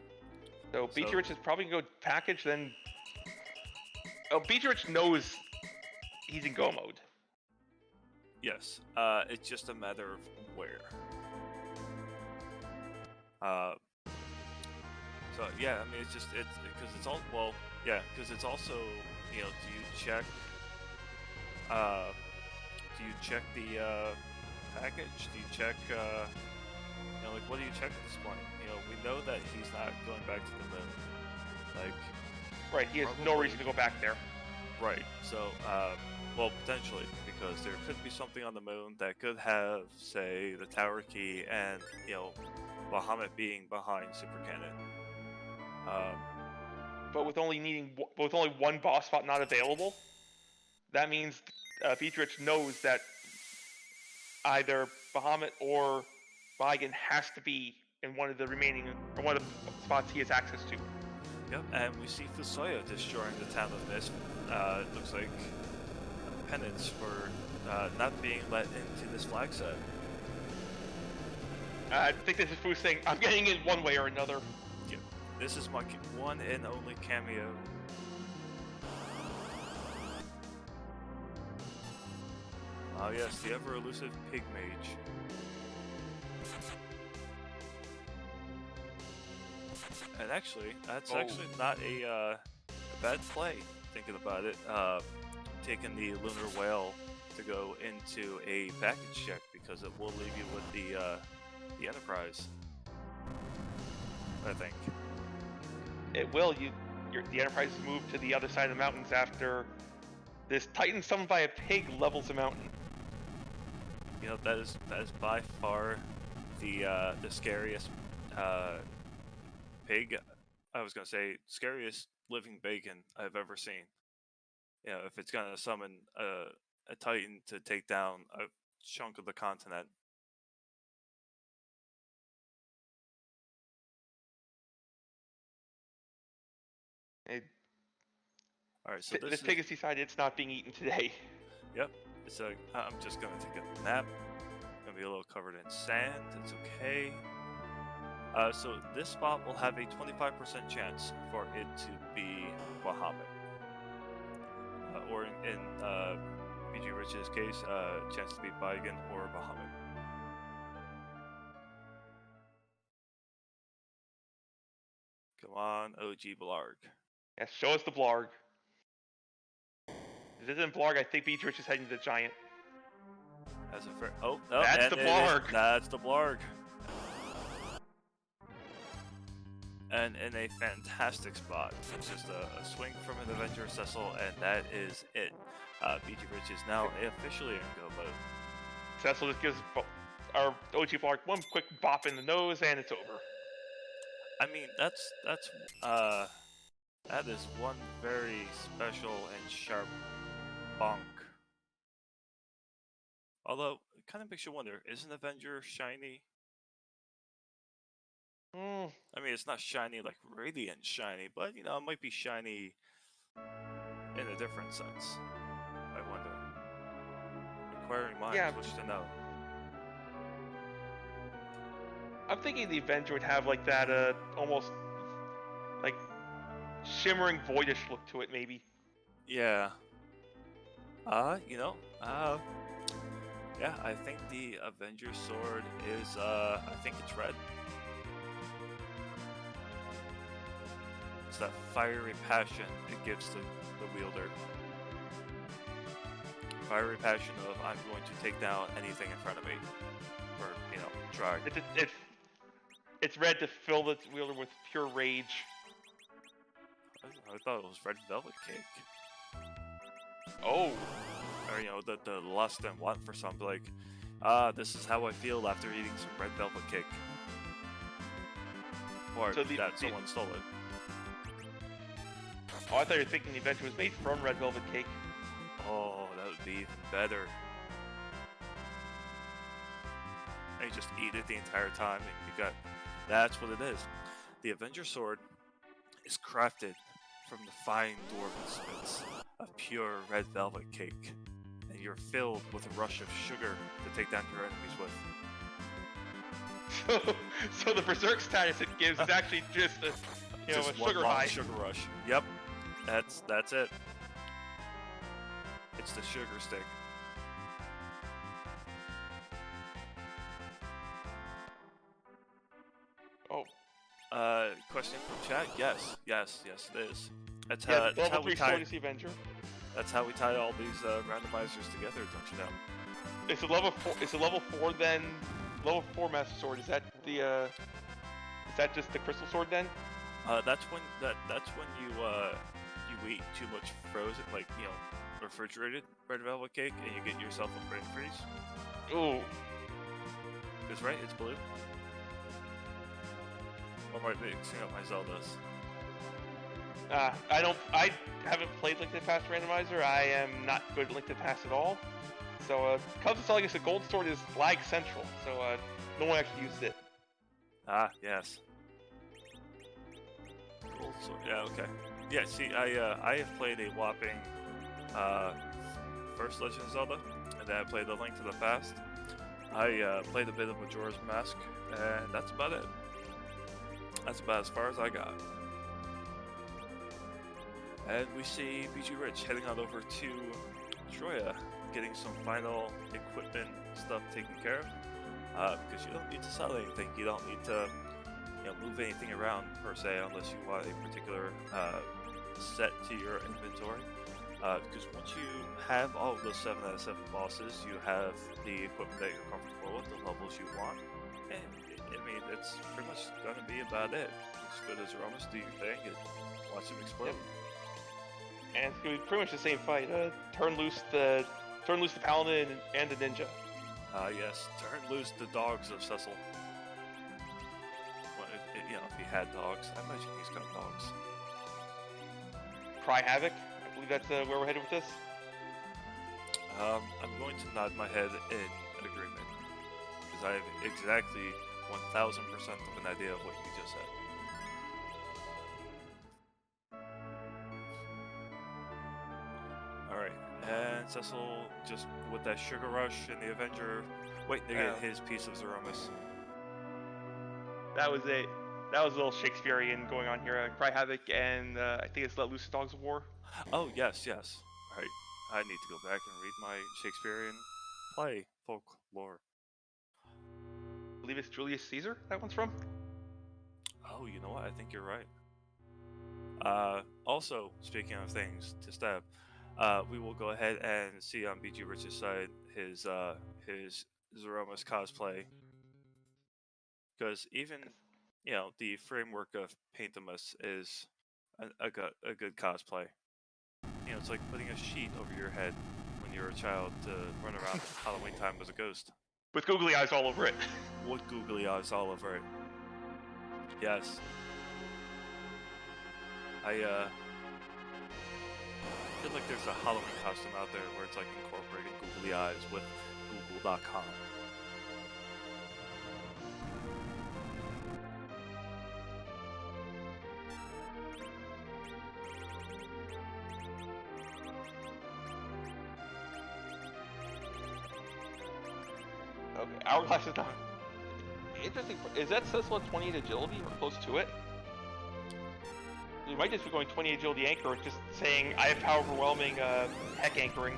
So BG Rich is probably gonna go package, then. Oh, BG Rich knows he's in go mode. Yes. It's just a matter of where. So yeah, I mean, it's because it's all because it's also, do you check the package? Do you check like, what do you check at this point? We know that he's not going back to the moon. Like, Right, he has no reason to go back there. right. So well, potentially, because there could be something on the moon that could have, say, the tower key and Bahamut being behind Super Cannon. But with only one boss spot not available, that means BG Rich knows that either Bahamut or Baigan has to be in one of the spots he has access to. Yep, and we see Fusoya destroying the town of Mist. It looks like penance for not being let into this flag set. I think this is Fu saying, I'm getting in one way or another. Yep, this is my one and only cameo. Oh yes, the ever-elusive Pig Mage. And actually, that's actually not a bad play, thinking about it. Taking the Lunar Whale to go into a package check, because it will leave you with the Enterprise, I think. It will. The Enterprise is moved to the other side of the mountains after this Titan summoned by a pig levels the mountain. That is by far the scariest pig. I was gonna say scariest living bacon I've ever seen. If it's gonna summon a Titan to take down a chunk of the continent. All right, so this pig has decided it's not being eaten today. Yep. So I'm just gonna take a nap. Gonna be a little covered in sand. It's okay. So this spot will have a 25% chance for it to be Bahamut, or in BG Rich's case, chance to be Baigan or Bahamut. Come on, OG Blarg. Yes, show us the Blarg. If this isn't Blarg, I think BG Rich is heading to the Giant. That's a fair. Oh, that's the Blarg. That's the Blarg. And in a fantastic spot. It's just a swing from an Avenger Cecil, and that is it. BG Rich is now officially in go mode. Cecil just gives our OG Blarg one quick bop in the nose, and it's over. I mean, that is one very special and sharp bonk. Although, it kind of makes you wonder, isn't Avenger shiny? I mean, it's not shiny like radiant shiny, but it might be shiny in a different sense. I wonder. Inquiring minds wish to know. I'm thinking the Avenger would have like that almost like shimmering voidish look to it, maybe. Yeah. Yeah, I think the Avenger sword is I think it's red. It's that fiery passion it gives the wielder. Fiery passion of, I'm going to take down anything in front of me. Or, try. It's red to fill the wielder with pure rage. I thought it was red velvet cake. Oh. Or, the lust and want for something like, this is how I feel after eating some red velvet cake. Or so someone stole it. Oh, I thought you were thinking the Avenger was made from red velvet cake. Oh, that would be even better. And you just eat it the entire time, and you got... That's what it is. The Avenger Sword is crafted from the fine dwarven spits of pure red velvet cake, and you're filled with a rush of sugar to take down your enemies with. So the berserk status it gives is actually just a Just a one sugar long high. sugar rush. Yep, that's it. It's the sugar stick. Oh. Question from chat? Yes, it is. That's Yeah, how level we 3 tie. sword is the Avenger. That's how we tie all these randomizers together, don't you know? It's a level 4. It's a level 4 then. Level 4 Master Sword. Is that the? Is that just the Crystal Sword then? That's when you eat too much frozen, like refrigerated red velvet cake, and you get yourself a brain freeze. Ooh. Because right, it's blue. Or am I mixing up my Zeldas? I haven't played Link to the Past Randomizer. I am not good at Link to the Past at all. So, comes to telling us the Gold Sword is lag central. So, no one actually used it. Ah, yes. Gold Sword. Yeah, okay. Yeah, see, I have played a whopping first Legend of Zelda, and then I played A Link to the Past. I played a bit of Majora's Mask, and that's about it. That's about as far as I got. And we see BG Rich heading on over to Troya, getting some final equipment stuff taken care of. Because you don't need to sell anything. You don't need to move anything around per se, unless you want a particular set to your inventory. Because once you have all of those 7 out of 7 bosses, you have the equipment that you're comfortable with, the levels you want, and I mean, it's pretty much gonna be about it. Just go to Zemus, do your thing, and watch him explode. Yep. And it's gonna be pretty much the same fight. Turn loose the paladin and the ninja. Yes, turn loose the dogs of Cecil. Well, if he had dogs, I imagine he's got dogs. Cry Havoc. I believe that's where we're headed with this. I'm going to nod my head in agreement, because I have exactly 1000% of an idea of what you just said. Alright, and Cecil just with that sugar rush and the Avenger waiting to get his piece of Zemus. That was a little Shakespearean going on here. Cry Havoc and I think it's Let Loose the Dogs of War. Oh, yes. Right. I need to go back and read my Shakespearean play, folklore. I believe it's Julius Caesar that one's from. Oh, you know what? I think you're right. Also, speaking of things to stab, we will go ahead and see on BG Rich's side his Zemus cosplay. Because even, the framework of Paintamus is a good cosplay. It's like putting a sheet over your head when you're a child to run around Halloween time as a ghost. With googly eyes all over it. With googly eyes all over it. Yes. I feel like there's a Halloween costume out there where it's like incorporating googly eyes with Google.com. Okay, Hourglass is not. Interesting. Is that Cecil at 28 agility or close to it? You might just be going 20 agility anchor, or just saying I have power overwhelming heck anchoring.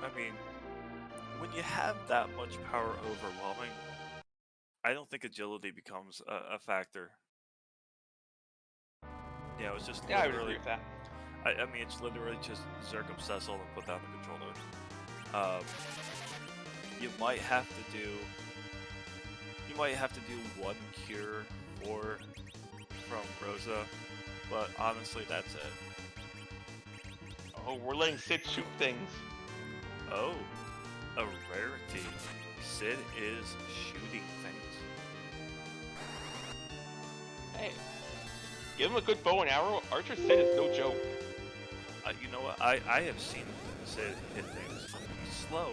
I mean, when you have that much power overwhelming, I don't think agility becomes a factor. It's just Yeah, I would agree with that. I mean, it's literally just zerk up Cecil and put down the controller. You might have to do one cure from Rosa, but honestly, that's it. Oh, we're letting Sid shoot things. Oh, a rarity. Sid is shooting things. Hey, give him a good bow and arrow. Archer Sid is no joke. You know what? I have seen Sid hit things slow,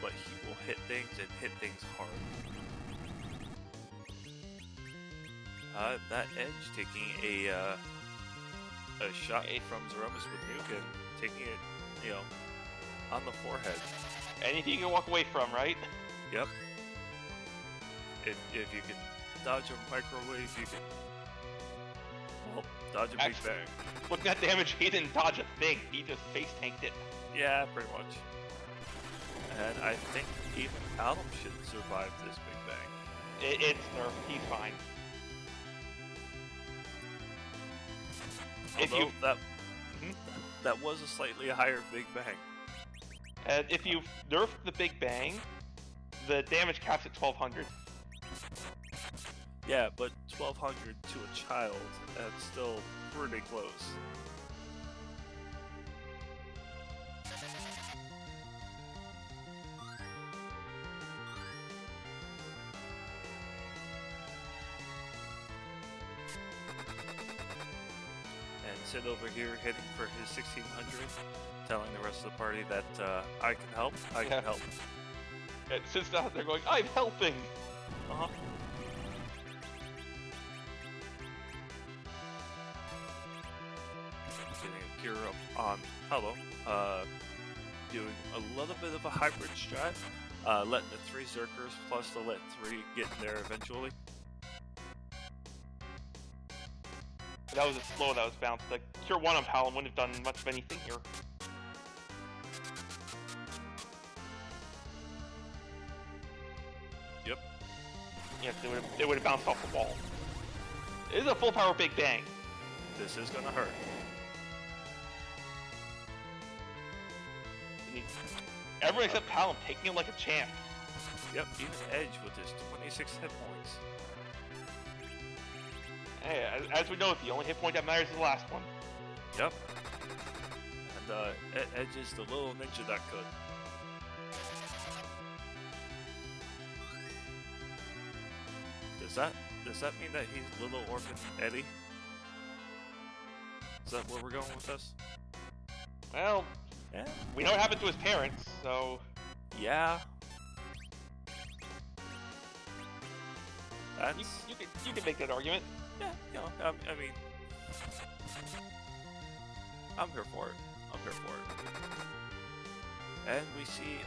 but he will hit things and hit things hard. That Edge taking a shot from Zemus with Nuke and taking it, you know, on the forehead. Anything you can walk away from, right? Yep. If you can dodge a microwave, you can, well, dodge a big bang. Looking at damage, he didn't dodge a thing. He just face tanked it. Yeah, pretty much. And I think even Alum should survive this big bang. It's nerfed. He's fine. Although that was a slightly higher big bang. And if you nerf the big bang, the damage caps at 1200. Yeah, but 1200 to a child, that's still pretty close. And Sid over here hitting for his 1600, telling the rest of the party that I can help, I can help. And Sid's out there going, I'm helping! Uh-huh. Getting a gear up on Hello, doing a little bit of a hybrid strat, letting the 3 Zerkers plus the let 3 get in there eventually. That was a slow that was bounced. Like, Cure 1 on Palom wouldn't have done much of anything here. Yep. Yes, they would have bounced off the wall. It is a full power big bang. This is gonna hurt. Everyone except Palom taking it like a champ. Yep, even Edge with his 26 hit points. Hey, as we know, the only hit point that matters is the last one. Yep. And Edge is the little ninja that could. Does that mean that he's Little Orphan Eddie? Is that where we're going with this? Well, yeah. We know what happened to his parents, so... Yeah. That's... You can make that argument. Yeah, you know, I mean... I'm here for it. I'm here for it. And we see,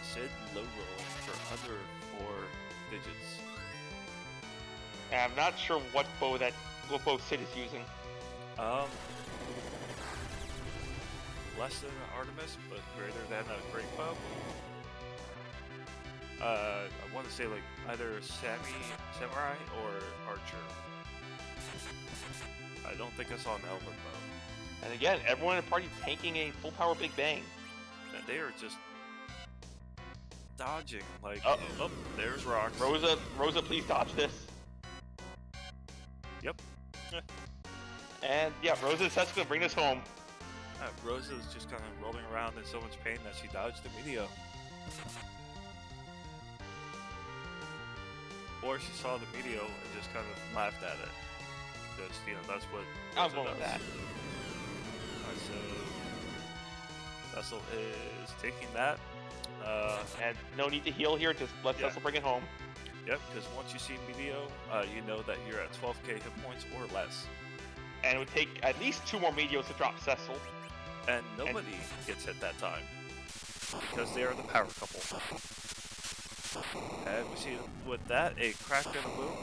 Sid low rolling for under 4 digits. And I'm not sure what bow Sid is using. Less than an Artemis, but greater than a Great Bow. I want to say like either Samurai or Archer. I don't think I saw an Elven Bow. And again, everyone in the party tanking a full power big bang. And they are just dodging like, oh, there's rocks. Rosa, please dodge this. Yep. And yeah, Rosa says to bring this home. Rosa is just kind of rolling around in so much pain that she dodged the Meteor. Or she saw the Meteor and just kind of laughed at it. Because, you know, that's what I'm Rosa going does. with that. Alright, so Cecil is taking that. And no need to heal here, just let Cecil bring it home. Yep, because once you see Meteor, you know that you're at 12k hit points or less. And it would take at least 2 more Meteors to drop Cecil. And nobody gets hit that time. Because they are the power couple. And we see with that, a crack and a boom.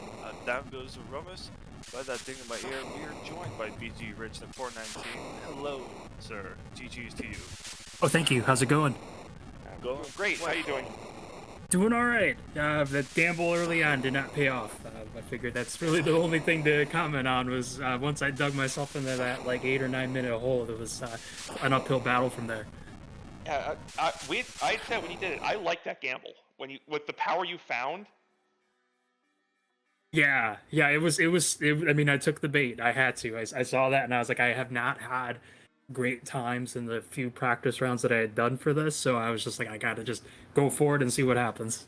Down goes Zemus. By that ding in my ear, we are joined by bgrich419. Hello, sir. GG's to you. Oh, thank you. How's it going? Going great. How you doing? Doing all right. The gamble early on did not pay off. I figured that's really the only thing to comment on was once I dug myself into that like 8 or 9 minute hole, it was an uphill battle from there. Yeah, I said when you did it, I liked that gamble. With the power you found. Yeah, it was. I mean, I took the bait. I had to. I saw that and I was like, I have not had great times in the few practice rounds that I had done for this, so I was just like, I gotta just go for it and see what happens.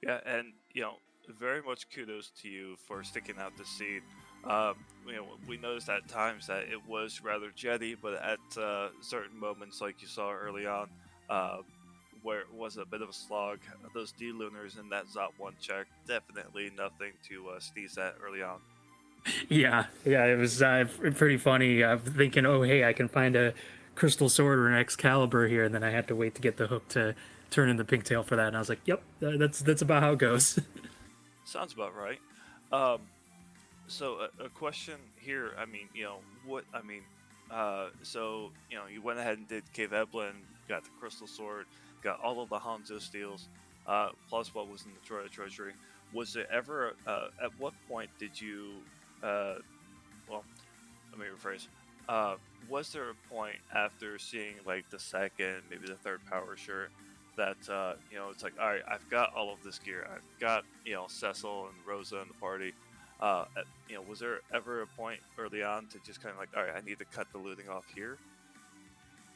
Yeah, and you know, very much kudos to you for sticking out the seed. You know, we noticed at times that it was rather jetty, but at certain moments, like you saw early on, uh, where it was a bit of a slog, those D-lunars in that ZOT1 check, definitely nothing to sneeze at early on. Yeah, yeah, it was pretty funny. Thinking, oh, hey, I can find a crystal sword or an Excalibur here, and then I had to wait to get the hook to turn in the pigtail for that. And I was like, yep, that's about how it goes. Sounds about right. Um, so a question here. I mean, you know, what I mean. So you know, you went ahead and did Cave Eblin, got the Crystal Sword, got all of the Hanzo steals, plus what was in the Troya Treasury. Was it ever? At what point did you? Well, let me rephrase. Uh, was there a point after seeing like the second, maybe the third power shirt, that you know, it's like, all right, I've got all of this gear. I've got, you know, Cecil and Rosa in the party. You know, was there ever a point early on to just kind of like, all right, I need to cut the looting off here?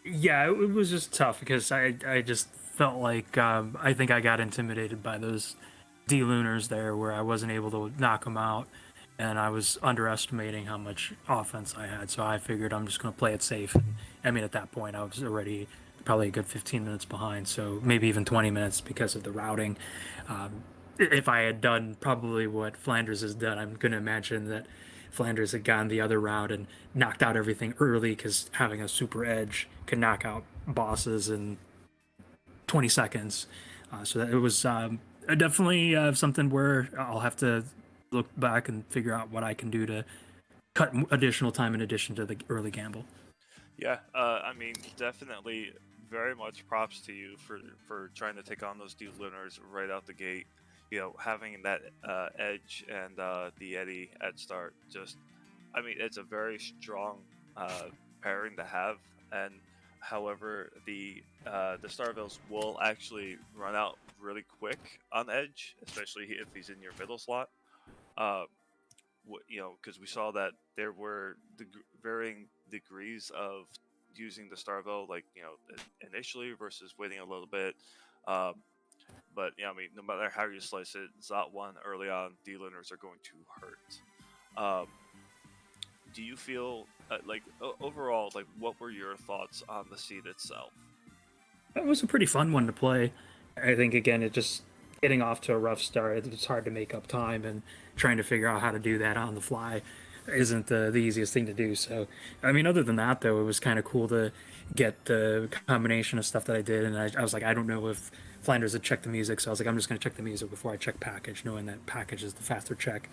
Yeah, it was just tough because I just felt like I think I got intimidated by those D-lunars there, where I wasn't able to knock them out, and I was underestimating how much offense I had. So I figured I'm just going to play it safe. And, I mean, at that point, I was already probably a good 15 minutes behind, so maybe even 20 minutes because of the routing. If I had done probably what Flanders has done, I'm going to imagine that Flanders had gone the other route and knocked out everything early, because having a super edge can knock out bosses in 20 seconds. So that it was definitely something where I'll have to look back and figure out what I can do to cut additional time in addition to the early gamble. Yeah, I mean, definitely very much props to you for trying to take on those D Lunars right out the gate. You know, having that edge and the Eddie at start, just, I mean, it's a very strong pairing to have. And however, the Starvales will actually run out really quick on edge, especially if he's in your middle slot. Uh, you know, because we saw that there were varying degrees of using the Starvo, like, you know, initially versus waiting a little bit. Um, but yeah, I mean, no matter how you slice it, Zot one early on, D-Lunars are going to hurt. Do you feel like overall, like, what were your thoughts on the seed itself? It was a pretty fun one to play. I think again, it just getting off to a rough start. It's hard to make up time, and trying to figure out how to do that on the fly isn't the easiest thing to do. So, I mean, other than that, though, it was kind of cool to get the combination of stuff that I did. And I was like, I don't know if Flanders had checked the music, so I was like, I'm just going to check the music before I check package, knowing that package is the faster check.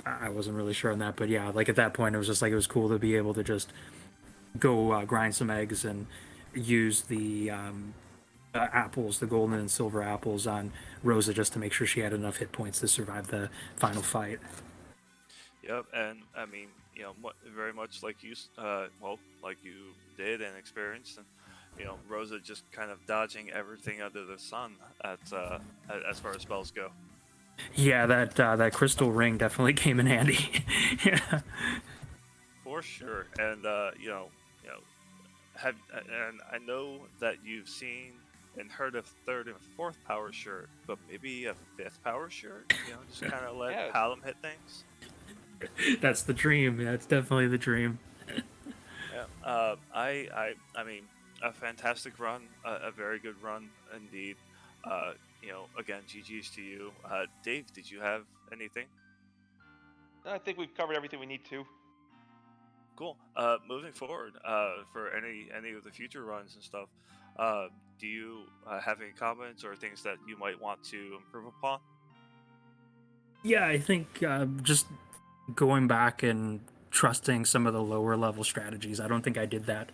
I wasn't really sure on that, but yeah, like at that point, it was just like it was cool to be able to just go grind some eggs and use the apples, the golden and silver apples on Rosa, just to make sure she had enough hit points to survive the final fight. Yep, and I mean, you know, very much like you, well, like you did and experienced, and you know, Rosa just kind of dodging everything under the sun as far as spells go. Yeah, that crystal ring definitely came in handy. Yeah. For sure, and you know, and I know that you've seen and heard of third and fourth power shirt, but maybe a fifth power shirt. You know, just kind of let Yeah. Palom hit things. That's the dream. That's definitely the dream. Yeah. I mean, a fantastic run, a very good run indeed. You know, again, GG's to you. Dave, did you have anything? I think we've covered everything we need to. Cool. Moving forward, for any of the future runs and stuff, do you have any comments or things that you might want to improve upon? Yeah, I think just going back and trusting some of the lower level strategies. I don't think I did that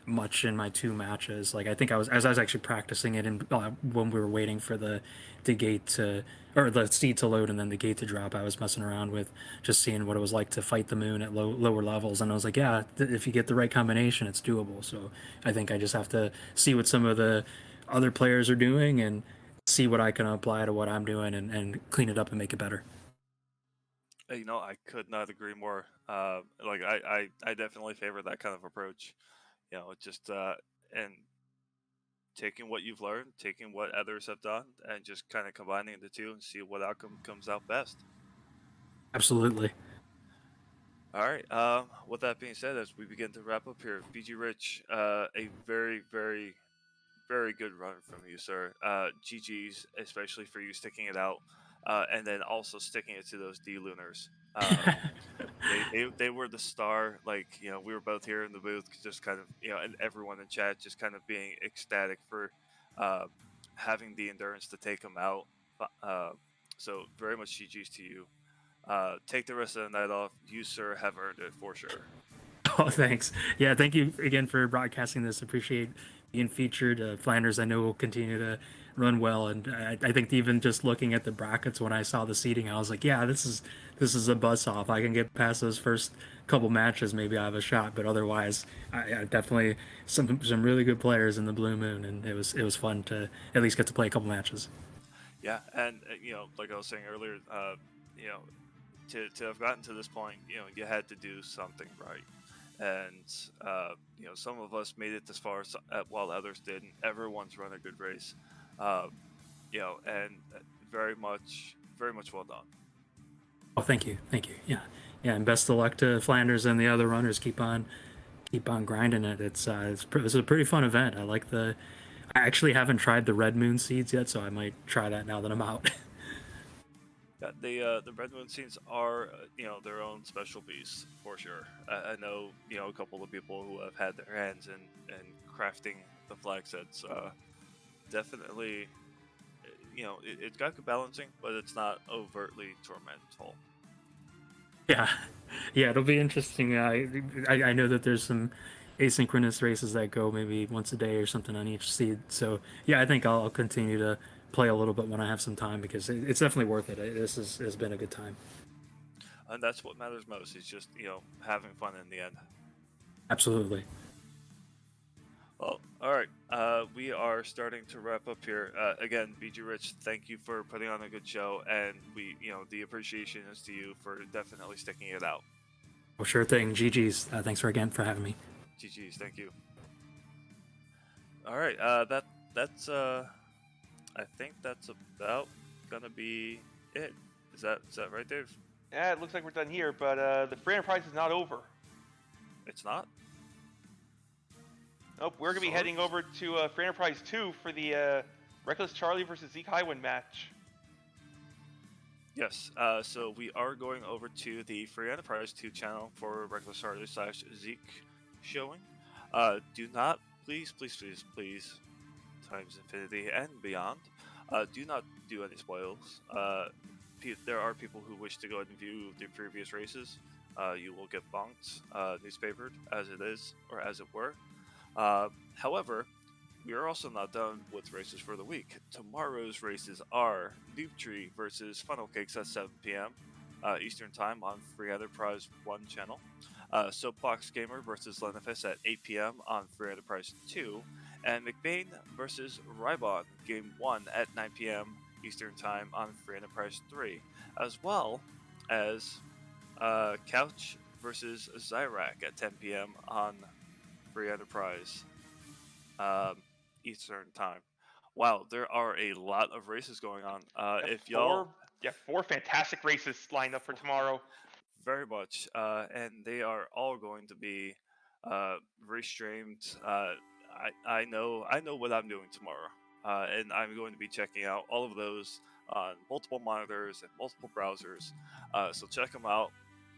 much in my two matches. Like I think I was, as I was actually practicing it in when we were waiting for the gate to, or the seed to load and then the gate to drop. I was messing around with just seeing what it was like to fight the moon at lower levels, and I was like, yeah, if you get the right combination, it's doable. So I think I just have to see what some of the other players are doing and see what I can apply to what I'm doing, and clean it up and make it better. You know, I could not agree more. Like I definitely favor that kind of approach. You know, just and taking what you've learned, taking what others have done, and just kind of combining the two and see what outcome comes out best. Absolutely. All right. With that being said, as we begin to wrap up here, BG Rich, a very, very, very good run from you, sir. GG's, especially for you sticking it out, and then also sticking it to those D Lunars. They were the star. Like, we were both here in the booth, just kind of, and everyone in chat just kind of being ecstatic for uh, having the endurance to take them out. So very much GG's to you. Take the rest of the night off. You, sir, have earned it for sure. Oh, thanks. Yeah, thank you again for broadcasting this. Appreciate being featured. Flanders, I know, will continue to run well, and I think even just looking at the brackets when I saw the seating, I was like, yeah, this is a buzz off. I can get past those first couple matches, maybe I have a shot, but otherwise, I definitely some really good players in the Blue Moon, and it was fun to at least get to play a couple matches. Yeah, and like I was saying earlier, to have gotten to this point, you had to do something right. And some of us made it this far while others didn't. Everyone's run a good race, and very much well done. Oh, thank you. Yeah, and best of luck to Flanders and the other runners. Keep on grinding it. It's a pretty fun event. I actually haven't tried the Red Moon seeds yet, so I might try that now that I'm out. Yeah, the Red Moon scenes are their own special beasts for sure. I know a couple of people who have had their hands in crafting the flag sets. Definitely, it's got good balancing, but it's not overtly tormentful. Yeah, it'll be interesting. I know that there's some asynchronous races that go maybe once a day or something on each seed. So yeah, I think I'll continue to play a little bit when I have some time because it's definitely worth it. This has been a good time. And that's what matters most. Is just having fun in the end. Absolutely. Well, all right. We are starting to wrap up here. Again, BG Rich, thank you for putting on a good show, and the appreciation is to you for definitely sticking it out. Well, sure thing. GG's. Thanks again for having me. GG's. Thank you. All right. That's I think that's about gonna be it. Is that right, Dave? Yeah, it looks like we're done here, but the free enterprise is not over. It's not? Nope, we're going to be heading over to Free Enterprise 2 for the Reckless Charlie versus Zeke Highwind match. Yes, so we are going over to the Free Enterprise 2 channel for Reckless Charlie / Zeke showing. Do not, please, times infinity and beyond, do not do any spoils. There are people who wish to go ahead and view the previous races. You will get bonked, newspapered, as it is, or as it were. However, we are also not done with races for the week. Tomorrow's races are Noob Tree versus Funnel Cakes at 7 p.m. Eastern Time on Free Enterprise 1 channel. Soapbox Gamer versus Lenifus at 8 p.m. on Free Enterprise 2. And McBain versus Rybon, Game 1 at 9 p.m. Eastern Time on Free Enterprise 3. As well as Couch versus Zyrak at 10 p.m. on Free Enterprise Eastern Time. Wow, there are a lot of races going on. If y'all, four fantastic races lined up for tomorrow. Very much, and they are all going to be restreamed. I know what I'm doing tomorrow, and I'm going to be checking out all of those on multiple monitors and multiple browsers. So check them out.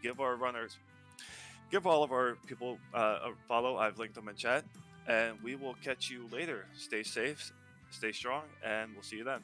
Give all of our people a follow. I've linked them in chat, and we will catch you later. Stay safe, stay strong, and we'll see you then.